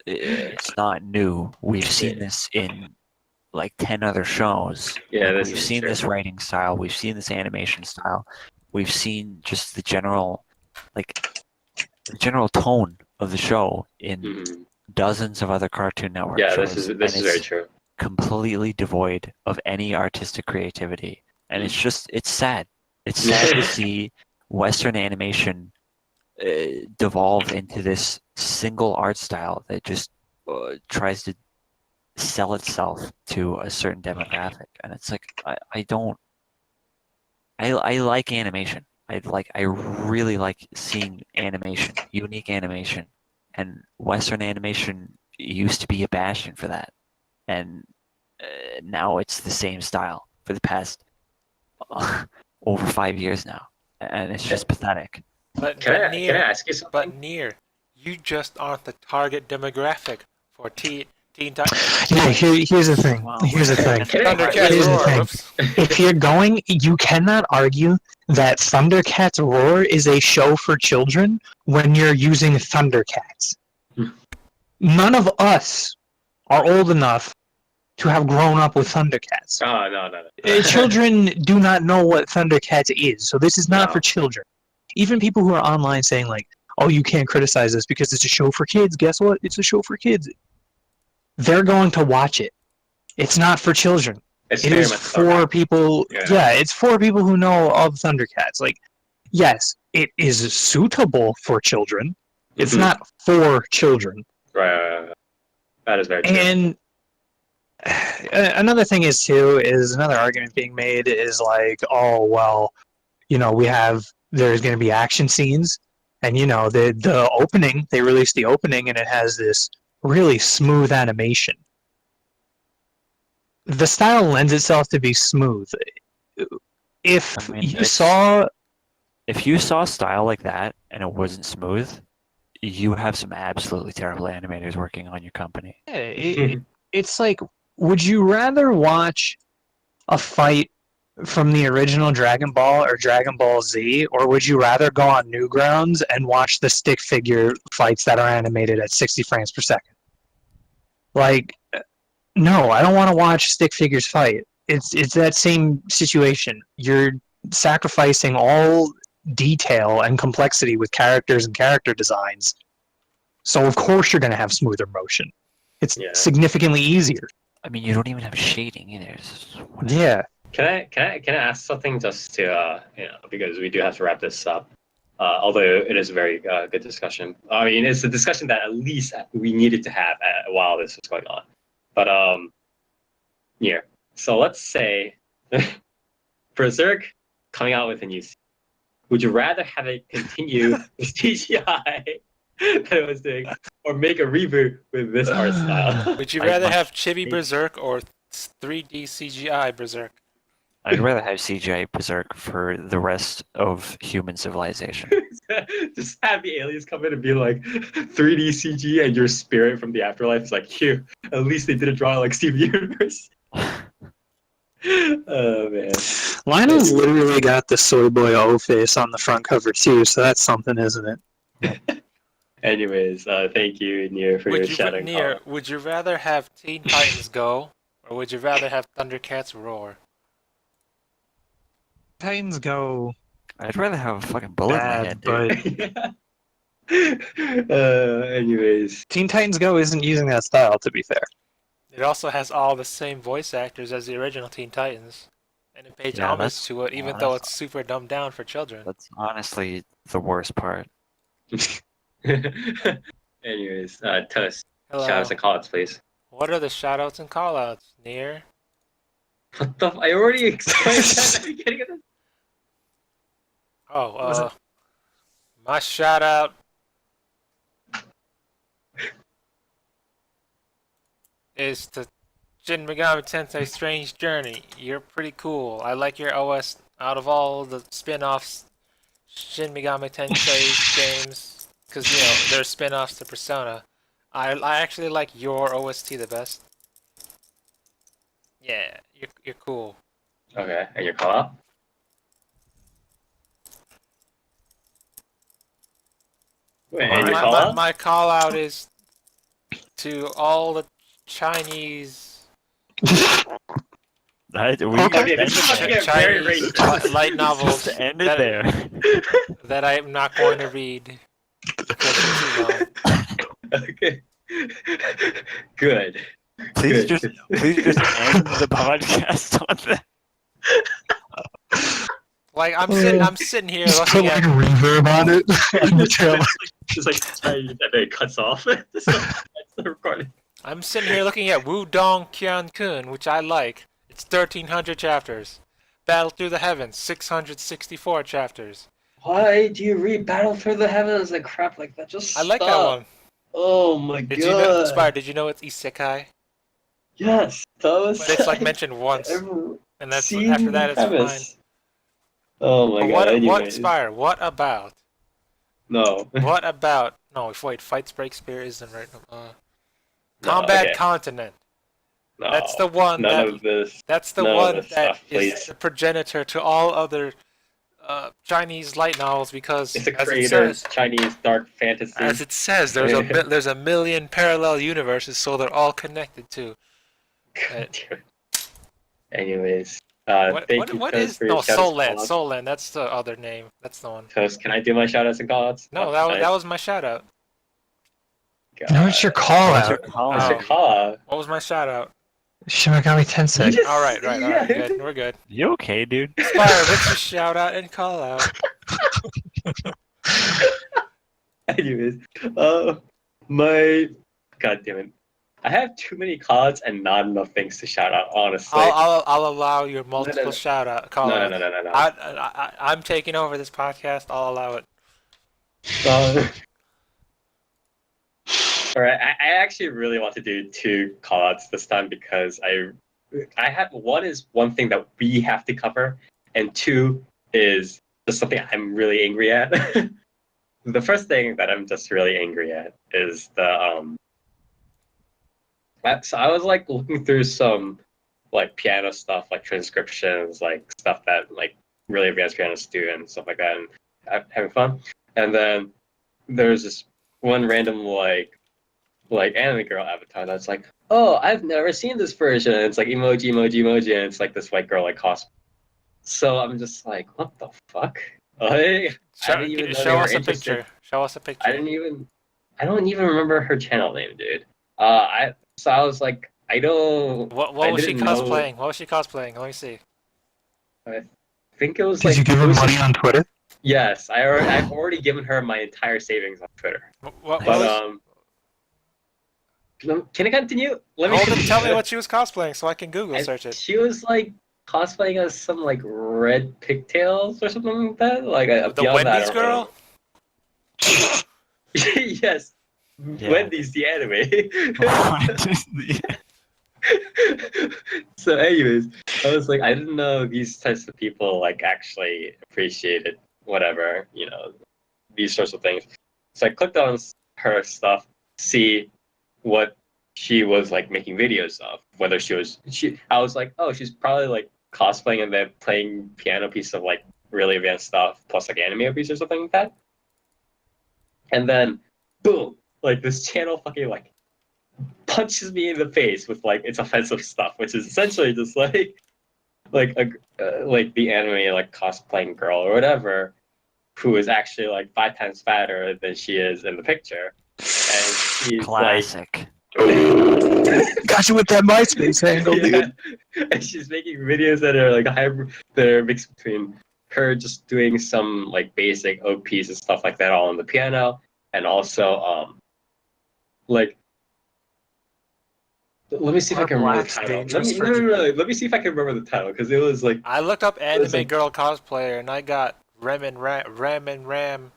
It's not new. We've seen this in like 10 other shows. Yeah, we've seen this writing style. We've seen this animation style. We've seen just the general tone of the show in dozens of other Cartoon Network shows. This is very true. Completely devoid of any artistic creativity, and it's sad. It's sad to see Western animation devolve into this single art style that just tries to sell itself to a certain demographic, and it's like I like animation. I really like seeing animation, unique animation, and Western animation used to be a bastion for that, and now it's the same style for the past over 5 years now, and it's just pathetic. Can I ask you something? But Nier, you just aren't the target demographic for Teen Titans. Yeah, here's the thing. Wow. Here's the thing. Thundercats Here's the Roar. thing. Whoops. If you're going, you cannot argue that Thundercats Roar is a show for children when you're using Thundercats. None of us are old enough to have grown up with Thundercats. Oh, no. Children do not know what Thundercats is, so this is not No. for children. Even people who are online saying like, "Oh, you can't criticize this because it's a show for kids." Guess what? It's a show for kids. They're going to watch it. It's not for children. It's It very is much so. for people. Yeah. Yeah, it's for people who know of Thundercats. Like, yes, it is suitable for children. It's Mhm. not for children. Right. That is very true. And another thing is too is another argument being made is like, oh well, there's going to be action scenes, and the opening, they released the opening and it has this really smooth animation. The style lends itself to be smooth. If I mean, you it's- saw, If you saw style like that and it wasn't smooth, you have some absolutely terrible animators working on your company. it's like, would you rather watch a fight from the original Dragon Ball or Dragon Ball Z, or would you rather go on Newgrounds and watch the stick figure fights that are animated at 60 frames per second? Like, no, I don't want to watch stick figures fight. It's that same situation. You're sacrificing all detail and complexity with characters and character designs, so of course you're going to have smoother motion. It's Yeah. significantly easier. I mean, you don't even have shading either. It's just whatever. Yeah. Can I ask something just to because we do have to wrap this up. Although it is a very good discussion. I mean, it's a discussion that at least we needed to have while this was going on. But yeah. So let's say Berserk coming out with a new season. Would you rather have it continue with CGI that it was doing, or make a reboot with this art style? Would you I rather must have Chibi say- Berserk or 3D CGI Berserk? I'd rather have CGI Berserk for the rest of human civilization. Just have the aliens come in and be like 3D CG and your spirit from the afterlife is like, here, at least they didn't draw like Steven Universe. Oh man. Lionel's literally got the Soy Boy O face on the front cover too, so that's something, isn't it? Anyways, thank you, Nier, for your shout out. Would you rather have Teen Titans Go, or would you rather have Thundercats Roar? Titans Go I'd rather have a fucking bullet in my bad, head, dude. but Anyways, Teen Titans Go isn't using that style, to be fair. It also has all the same voice actors as the original Teen Titans, and it pays Yeah, homage that's- to it, even yeah, though that's- it's super dumbed down for children. That's honestly the worst part. anyways, tell us, Hello. shout outs and call outs, please. What are the shoutouts and callouts, Nier? What the? I already explained that at the beginning of this. Was Oh, my shout out is to Shin Megami Tensei Strange Journey. You're pretty cool. I like your OS out of all the spin-offs Shin Megami Tensei games, because they're spin-offs to Persona. I actually like your OST the best. Yeah, you're cool. Okay, and your call out? Wait, and your call out? My call out is to all the Chinese We Okay, this is about to get very Chinese racist. light novels Just end it that, there. that I'm not going to read because they're too long. Okay. Good. Please Good. just end the podcast on that. Like I'm sitting here Just put looking like at a reverb on it. on the trailer. Just like and then it cuts off. That's the recording. I'm sitting here looking at Wudong Qian-kun, which I like. It's 1,300 chapters. Battle Through the Heavens, 664 chapters. Why do you read Battle Through the Heavens and crap like that? Just I like that stop. one. Oh my Did god. you know, Spire, did you know it's isekai? Yes, that was. But it's like mentioned once, Ever and that's seen after that it's premise. fine. Oh my But god. what Anyways. Spire? What about? No. What about? No, wait. Fight Break Spear isn't right. Combat okay. Continent. No, That's the one none that. of this. That's the none of one this that stuff, is please. the progenitor to all other Chinese light novels because, It's a as it creator says, Chinese dark fantasy. there's a million parallel universes, so they're all connected too. Anyways, What thank you, what Toast, is for your no shout-outs Soul and Land? callouts. Soul Land. That's the other name. That's the one. Toast, can I do my shout-outs and callouts? No, that was my shout out. No, it's your call out. What's your call-out? What was my shout out? Shimagami Tensei. You just- All right, yeah. good. We're good. You okay, dude? Spire, what's your shout out and call out? Anyways, my God damn it, I have too many callouts and not enough things to shout out. Honestly, I'll allow your multiple No. shout out call no, out. no, no, no, no. I'm taking over this podcast. I'll allow it. All right, I actually really want to do 2 callouts this time because I have one thing that we have to cover, and 2 is just something I'm really angry at. The first thing that I'm just really angry at is the So I was like looking through some like piano stuff, like transcriptions, like stuff that like really advanced pianists do and stuff like that, and having fun. And then there's this one random like anime girl avatar that's like, oh, I've never seen this version. And it's like emoji, and it's like this white girl like cosplay. So I'm just like, what the fuck? I didn't even know they Show were us a interested. picture. Show us a picture. I don't even remember her channel name, dude. So I was like, I don't. What I was she didn't know- cosplaying? What was she cosplaying? Let me see. I think it was Did like. you give it her was money just- on Twitter? Yes, I've already given her my entire savings on Twitter. What But was, can I continue? Let hold it, tell me what she was cosplaying so I can Google I- search it. She was like cosplaying as some like red pigtails or something like that. Like The beyond that, I Wendy's don't girl? really- Yes, Yeah. Wendy's the anime. So, anyways, I was like, I didn't know these types of people like actually appreciated whatever, these sorts of things. So I clicked on her stuff, see what she was like making videos of. Whether I was like, oh, she's probably like cosplaying and then playing piano piece of like really advanced stuff plus like anime piece or something like that. And then, boom, like this channel fucking like punches me in the face with like its offensive stuff, which is essentially just like the anime like cosplaying girl or whatever, who is actually like 5 times fatter than she is in the picture, and she's Classic. Got you with that MySpace handle, like, yeah, dude. and she's making videos that are like hybrid, that are mixed between her just doing some like basic OPs and stuff like that all on the piano, and also like. Let me see if I can remember the Black's title. dangerous for Let me see if I can remember the title, because it was like I looked up anime like- girl cosplayer and I got Ram and Ram it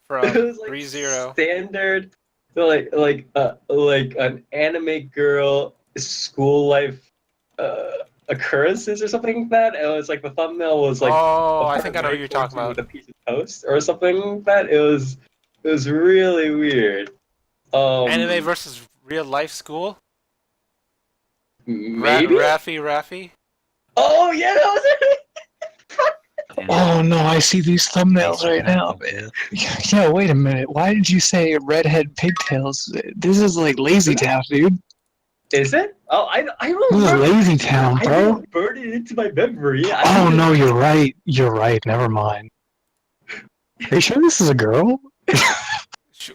from was like ReZero. standard, like an anime girl school life occurrences or something like that. And it was like the thumbnail was like Oh, I a think I know who you're talking with about. a piece of toast or something like that. It was really weird. Anime versus real life school? Maybe. Raffi? Oh yeah, that was it. Oh no, I see these thumbnails right now, man. Yeah, wait a minute. Why did you say redhead pigtails? This is like Lazy Town, dude. Is it? Oh, I don't This is remember. Lazy Town, I bro. didn't burn it into my memory. Oh no, you're right. You're right. Never mind. Are you sure this is a girl?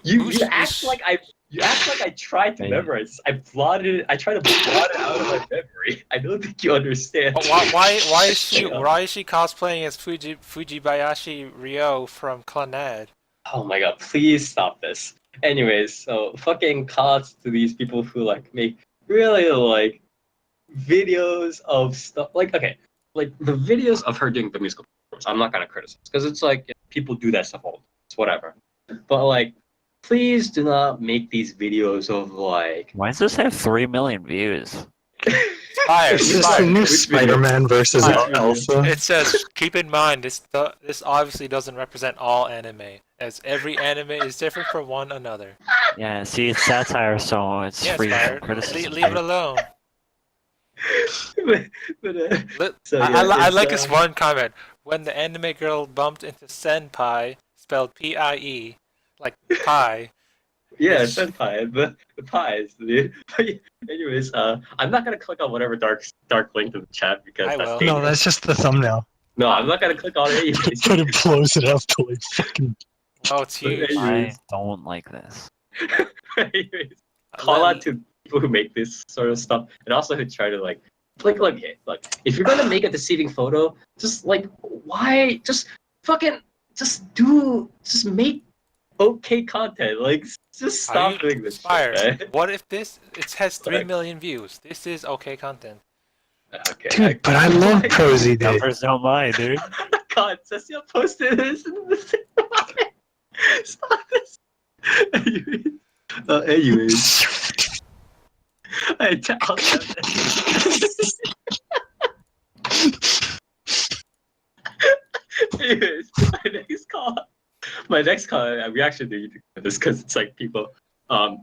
You act like I tried to Hey. memorize this. I tried to blot it out of my memory. I don't think you understand. Why is she cosplaying as Fujibayashi Ryo from Clannad? Oh my god, please stop this. Anyways, so fucking calls to these people who like make really like videos of stuff like okay, like the videos of her doing the musical performance. I'm not gonna criticize because it's like people do that stuff all. It's whatever. But like, please do not make these videos of like. Why does this have 3 million views? Fire, Is this fire. the new Which video? Spider-Man versus Which video? Elsa? It says, keep in mind, this obviously doesn't represent all anime. as every anime is different from one another. Yeah, see, it's satire, so it's Yes, free Fire. from criticism. Leave it alone. but, so yeah, I it's, like this one comment. When the anime girl bumped into Senpai, spelled P-I-E, like pie. yeah, It's- senpai, the pies, dude. Anyways, I'm not gonna click on whatever dark link in the chat because I that's will. No, dangerous. that's just the thumbnail. No, I'm not gonna click on it anyways. But it blows it up to like fucking. Oh, it's huge. Anyways. I don't like this. Anyways, call out to people who make this sort of stuff, and also who try to like, if you're gonna make a deceiving photo, just like, why, just fucking, just make okay content. Like, just stop doing this Fire. shit, man. What if this? It has 3 Sorry. million views. This is okay content. Okay. Dude, but I love Cozy Day. Numbers don't lie, dude. God, Cecilia posted this. Stop this. Anyways, I tell Anyways, my next call, we actually need to do this because it's like people.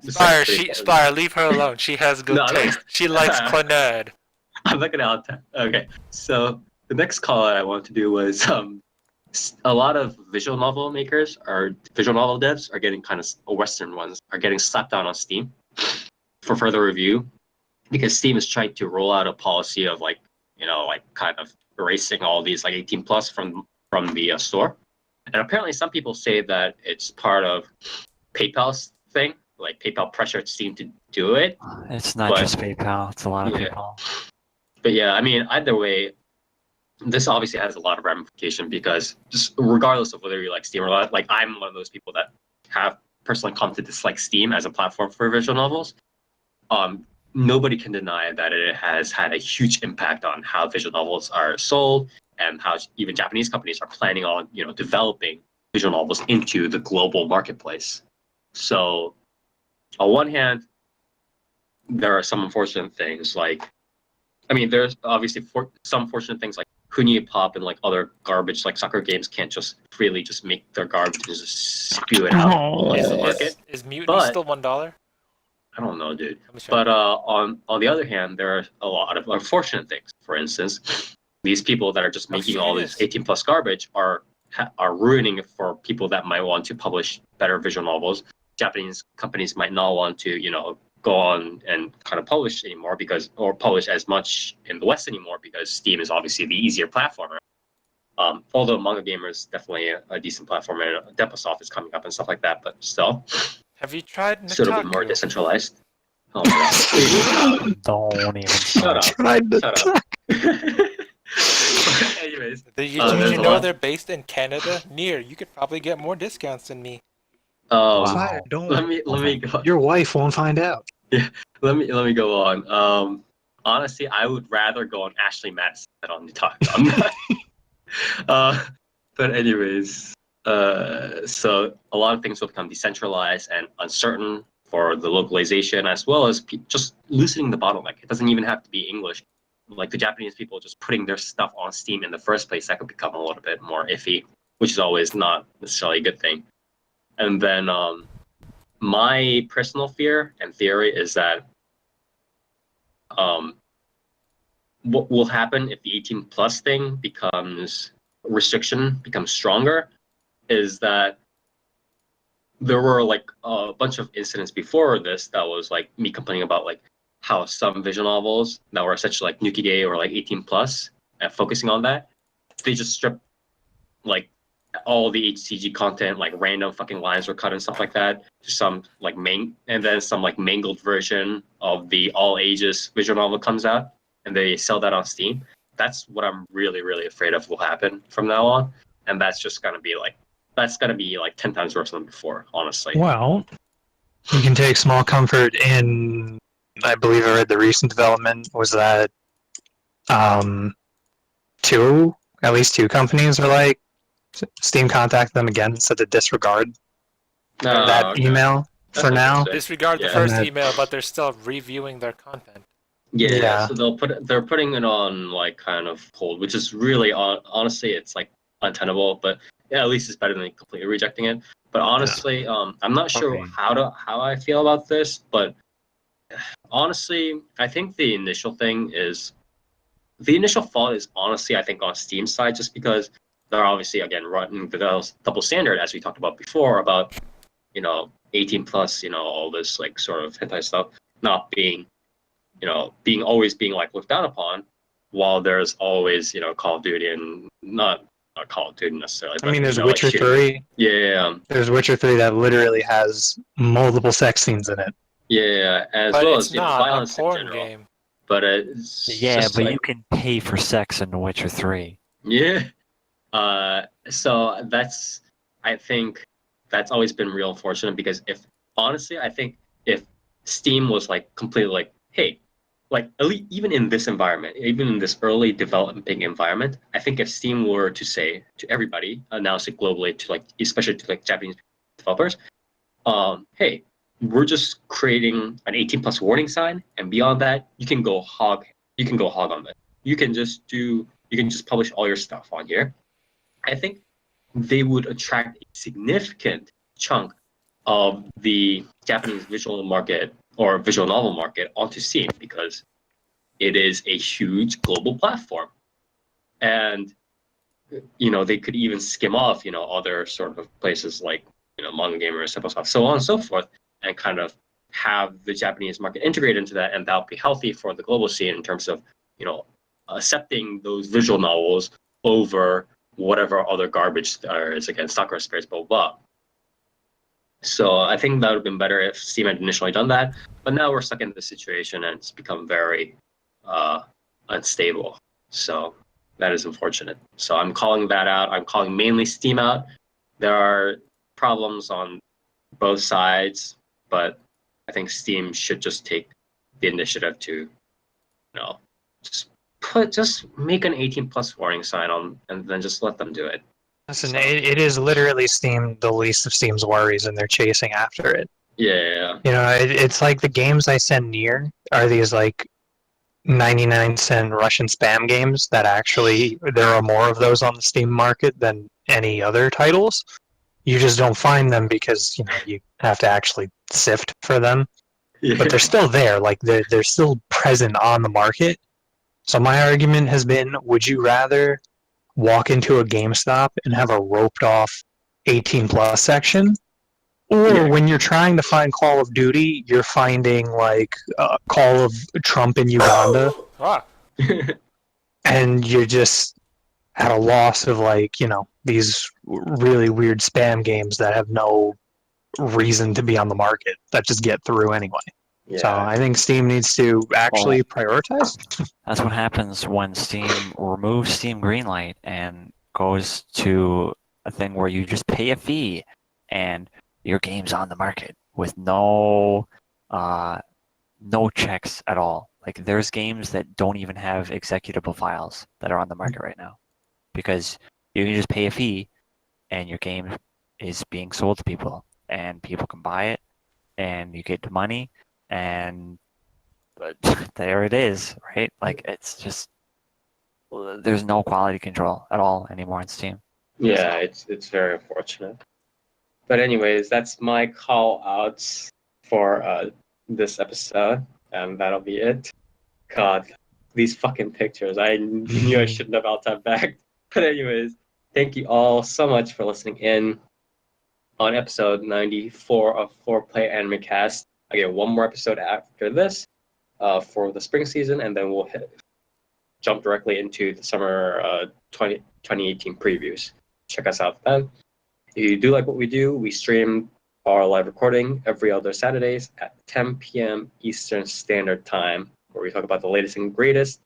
Spire, leave her alone. She has good No, no. taste. She likes Clannad. I'm not gonna out that. Okay, so the next call I want to do was a lot of visual novel makers or visual novel devs are getting kind of Western ones are getting slapped down on Steam for further review because Steam is trying to roll out a policy of like kind of erasing all these like 18 plus from the store, and apparently some people say that it's part of PayPal's thing, like PayPal pressured Steam to do it. It's not just PayPal. It's a lot of people. But yeah, I mean, either way, this obviously has a lot of ramification because just regardless of whether you like Steam or not, like I'm one of those people that have personally come to dislike Steam as a platform for visual novels. Nobody can deny that it has had a huge impact on how visual novels are sold and how even Japanese companies are planning on, developing visual novels into the global marketplace. So on one hand, there are some unfortunate things there's obviously some fortunate things like Kunio Pop and like other garbage like soccer games can't just freely just make their garbage and just spew it out into the market. Is Mutiny But- still $1? I don't know, dude. Let me check. But on the other hand, there are a lot of unfortunate things. For instance, these people that are just making all this 18 plus garbage are ruining it for people that might want to publish better visual novels. Japanese companies might not want to, go on and kind of publish anymore or publish as much in the West anymore because Steam is obviously the easier platform. Although Manga Gamer is definitely a decent platform and Deposoft is coming up and stuff like that, but still, Have you tried sort of more Nataku? decentralized. Oh my god! Please, Don't even shut up! Tried to Shut up! Anyways, Did you there's a know lot. they're based in Canada? Near, you could probably get more discounts than me. Wow. Fire, don't. let me go. Your wife won't find out. Let me go on. Honestly, I would rather go on Ashley Madison than on Tada-kun. But anyways, so a lot of things will become decentralized and uncertain for the localization, as well as just loosening the bottleneck. It doesn't even have to be English. Like the Japanese people just putting their stuff on Steam in the first place, that could become a little bit more iffy, which is always not necessarily a good thing. And then my personal fear and theory is that what will happen if the 18 plus thing becomes stronger is that there were like a bunch of incidents before this that was like me complaining about like how some visual novels that were essentially like Nuki or like 18 plus and focusing on that, they just stripped like all the HCG content, like random fucking lines were cut and stuff like that. Some like and then some like mangled version of the all ages visual novel comes out, and they sell that on Steam. That's what I'm really, really afraid of will happen from now on, and that's gonna be like 10 times worse than before, honestly. Well, you can take small comfort in. I believe I read the recent development was that at least two companies are like Steam contacted them again and said to disregard that email for now. Disregard the Yeah. first And that- email, but they're still reviewing their content. Yeah. So they're putting it on like kind of hold, which is really honestly it's like untenable, but yeah, at least it's better than completely rejecting it. But honestly, I'm not sure Okay. how I feel about this. But honestly, I think the initial fault is honestly I think on Steam side, just because they're obviously again running the double standard as we talked about before about 18 plus, all this like sort of hentai stuff not being always being like looked down upon, while there's always Call of Duty and not Call of Duty necessarily. I mean, But, there's like Witcher shooting. 3. Yeah, There's Witcher 3 that literally has multiple sex scenes in it. yeah, as But well it's as not a violence in porn general. game. But it's Yeah, just but like you can pay for sex in The Witcher 3. yeah. So I think that's always been real unfortunate because honestly, I think if Steam was like completely like, hey, like at least even in this environment, even in this early developing environment, I think if Steam were to say to everybody, announce it globally to like, especially to like Japanese developers, hey, we're just creating an 18 plus warning sign, and beyond that, you can go hog on that. You can just publish all your stuff on here. I think they would attract a significant chunk of the Japanese visual market or visual novel market onto Steam because it is a huge global platform. And they could even skim off, other sort of places like, Manga Gamer, so on and so forth, and kind of have the Japanese market integrate into that, and that'll be healthy for the global scene in terms of, accepting those visual novels over whatever other garbage there is, again, Sakura Spirits, blah, blah, blah. So I think that would have been better if Steam had initially done that. But now we're stuck in this situation and it's become very unstable. So that is unfortunate. So I'm calling that out. I'm calling mainly Steam out. There are problems on both sides, but I think Steam should just take the initiative to, just make an 18 plus warning sign on, and then just let them do it. Listen, So. it is literally Steam, the least of Steam's worries, and they're chasing after it. Yeah. It's like the games I send near are these like 99-cent Russian spam games that actually there are more of those on the Steam market than any other titles. You just don't find them because you have to actually sift for them. Yeah. But they're still there, like they're still present on the market. So my argument has been: would you rather walk into a GameStop and have a roped off 18 plus section, or when you're trying to find Call of Duty, you're finding like Call of Trump in Uganda, Ah, and you're just at a loss of these really weird spam games that have no reason to be on the market that just get through anyway. So Yeah. I think Steam needs to actually prioritize. That's what happens when Steam removes Steam Greenlight and goes to a thing where you just pay a fee and your game's on the market with no checks at all. Like there's games that don't even have executable files that are on the market right now because you can just pay a fee and your game is being sold to people and people can buy it and you get the money and there it is, right? Like it's just there's no quality control at all anymore on Steam. Yeah, it's very unfortunate. But anyways, that's my call outs for this episode, and that'll be it. God, these fucking pictures. I knew I shouldn't have alt-tabbed back. But anyways, thank you all so much for listening in on episode 94 of 4Player Animecast. Again, one more episode after this for the spring season, and then we'll jump directly into the summer 2018 previews. Check us out then. If you do like what we do, we stream our live recording every other Saturdays at 10 p.m. Eastern Standard Time, where we talk about the latest and greatest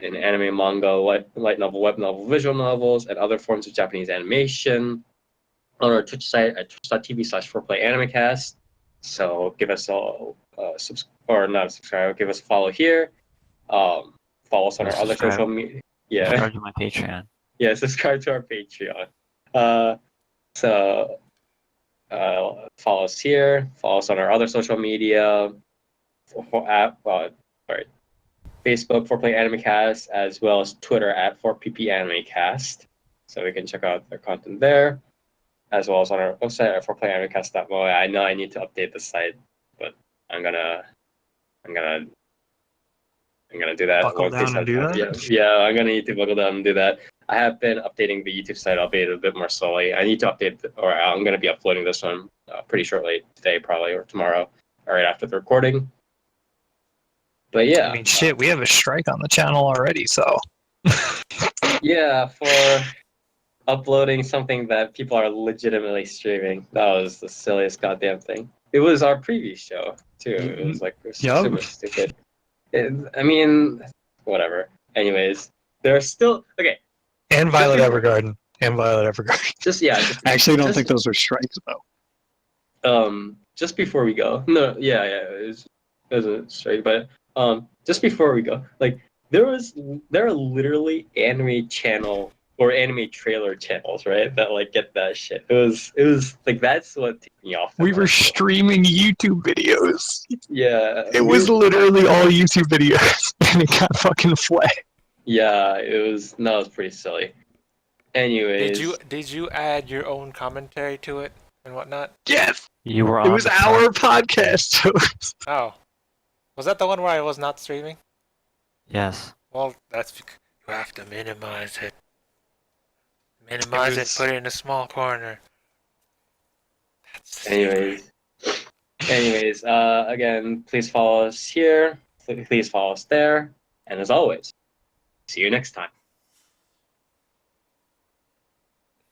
in anime, manga, light novel, web novel, visual novels, and other forms of Japanese animation on our Twitch site at twitch.tv/4PlayAnimeCast. So give us give us a follow here. Follow us on our other social media. Yeah. Subscribe to my Patreon. Yeah, subscribe to our Patreon. Follow us here. Follow us on our other social media Facebook 4Play Animecast, as well as Twitter at 4PP Animecast. So we can check out their content there. as well as on our website at 4Player Animecast.mo. I know I need to update the site, but I'm gonna do that. Buckle one piece down and at a do time. that? Yeah, I'm gonna need to buckle down and do that. I have been updating the YouTube site, albeit a bit more slowly. I need to update, or I'm gonna be uploading this one pretty shortly today, probably, or tomorrow, or right after the recording. But yeah, I mean, shit, we have a strike on the channel already, so. yeah, for uploading something that people are legitimately streaming. That was the silliest goddamn thing. It was our previous show too. It was like Yup. super stupid. I mean, whatever. Anyways, there's still okay. And Violet Evergarden. And Violet Evergarden. Just I actually don't think those were strikes, though. Just before we go. No, yeah, it was a straight, but just before we go, like there are literally anime channel or anime trailer channels, right? That like get that shit. It was like that's what ticked me off. the We were most. streaming YouTube videos. Yeah. It was literally all YouTube videos, and it got fucking flagged. Yeah, it was pretty silly. Anyways. Did you add your own commentary to it and whatnot? Yes, You were it on was the our podcast. So Oh, was that the one where I was not streaming? Yes. Well, that's because you have to minimize it. Minimize it. Put it in a small corner. That's the secret. Anyways, again, please follow us here. Please follow us there. And as always, see you next time.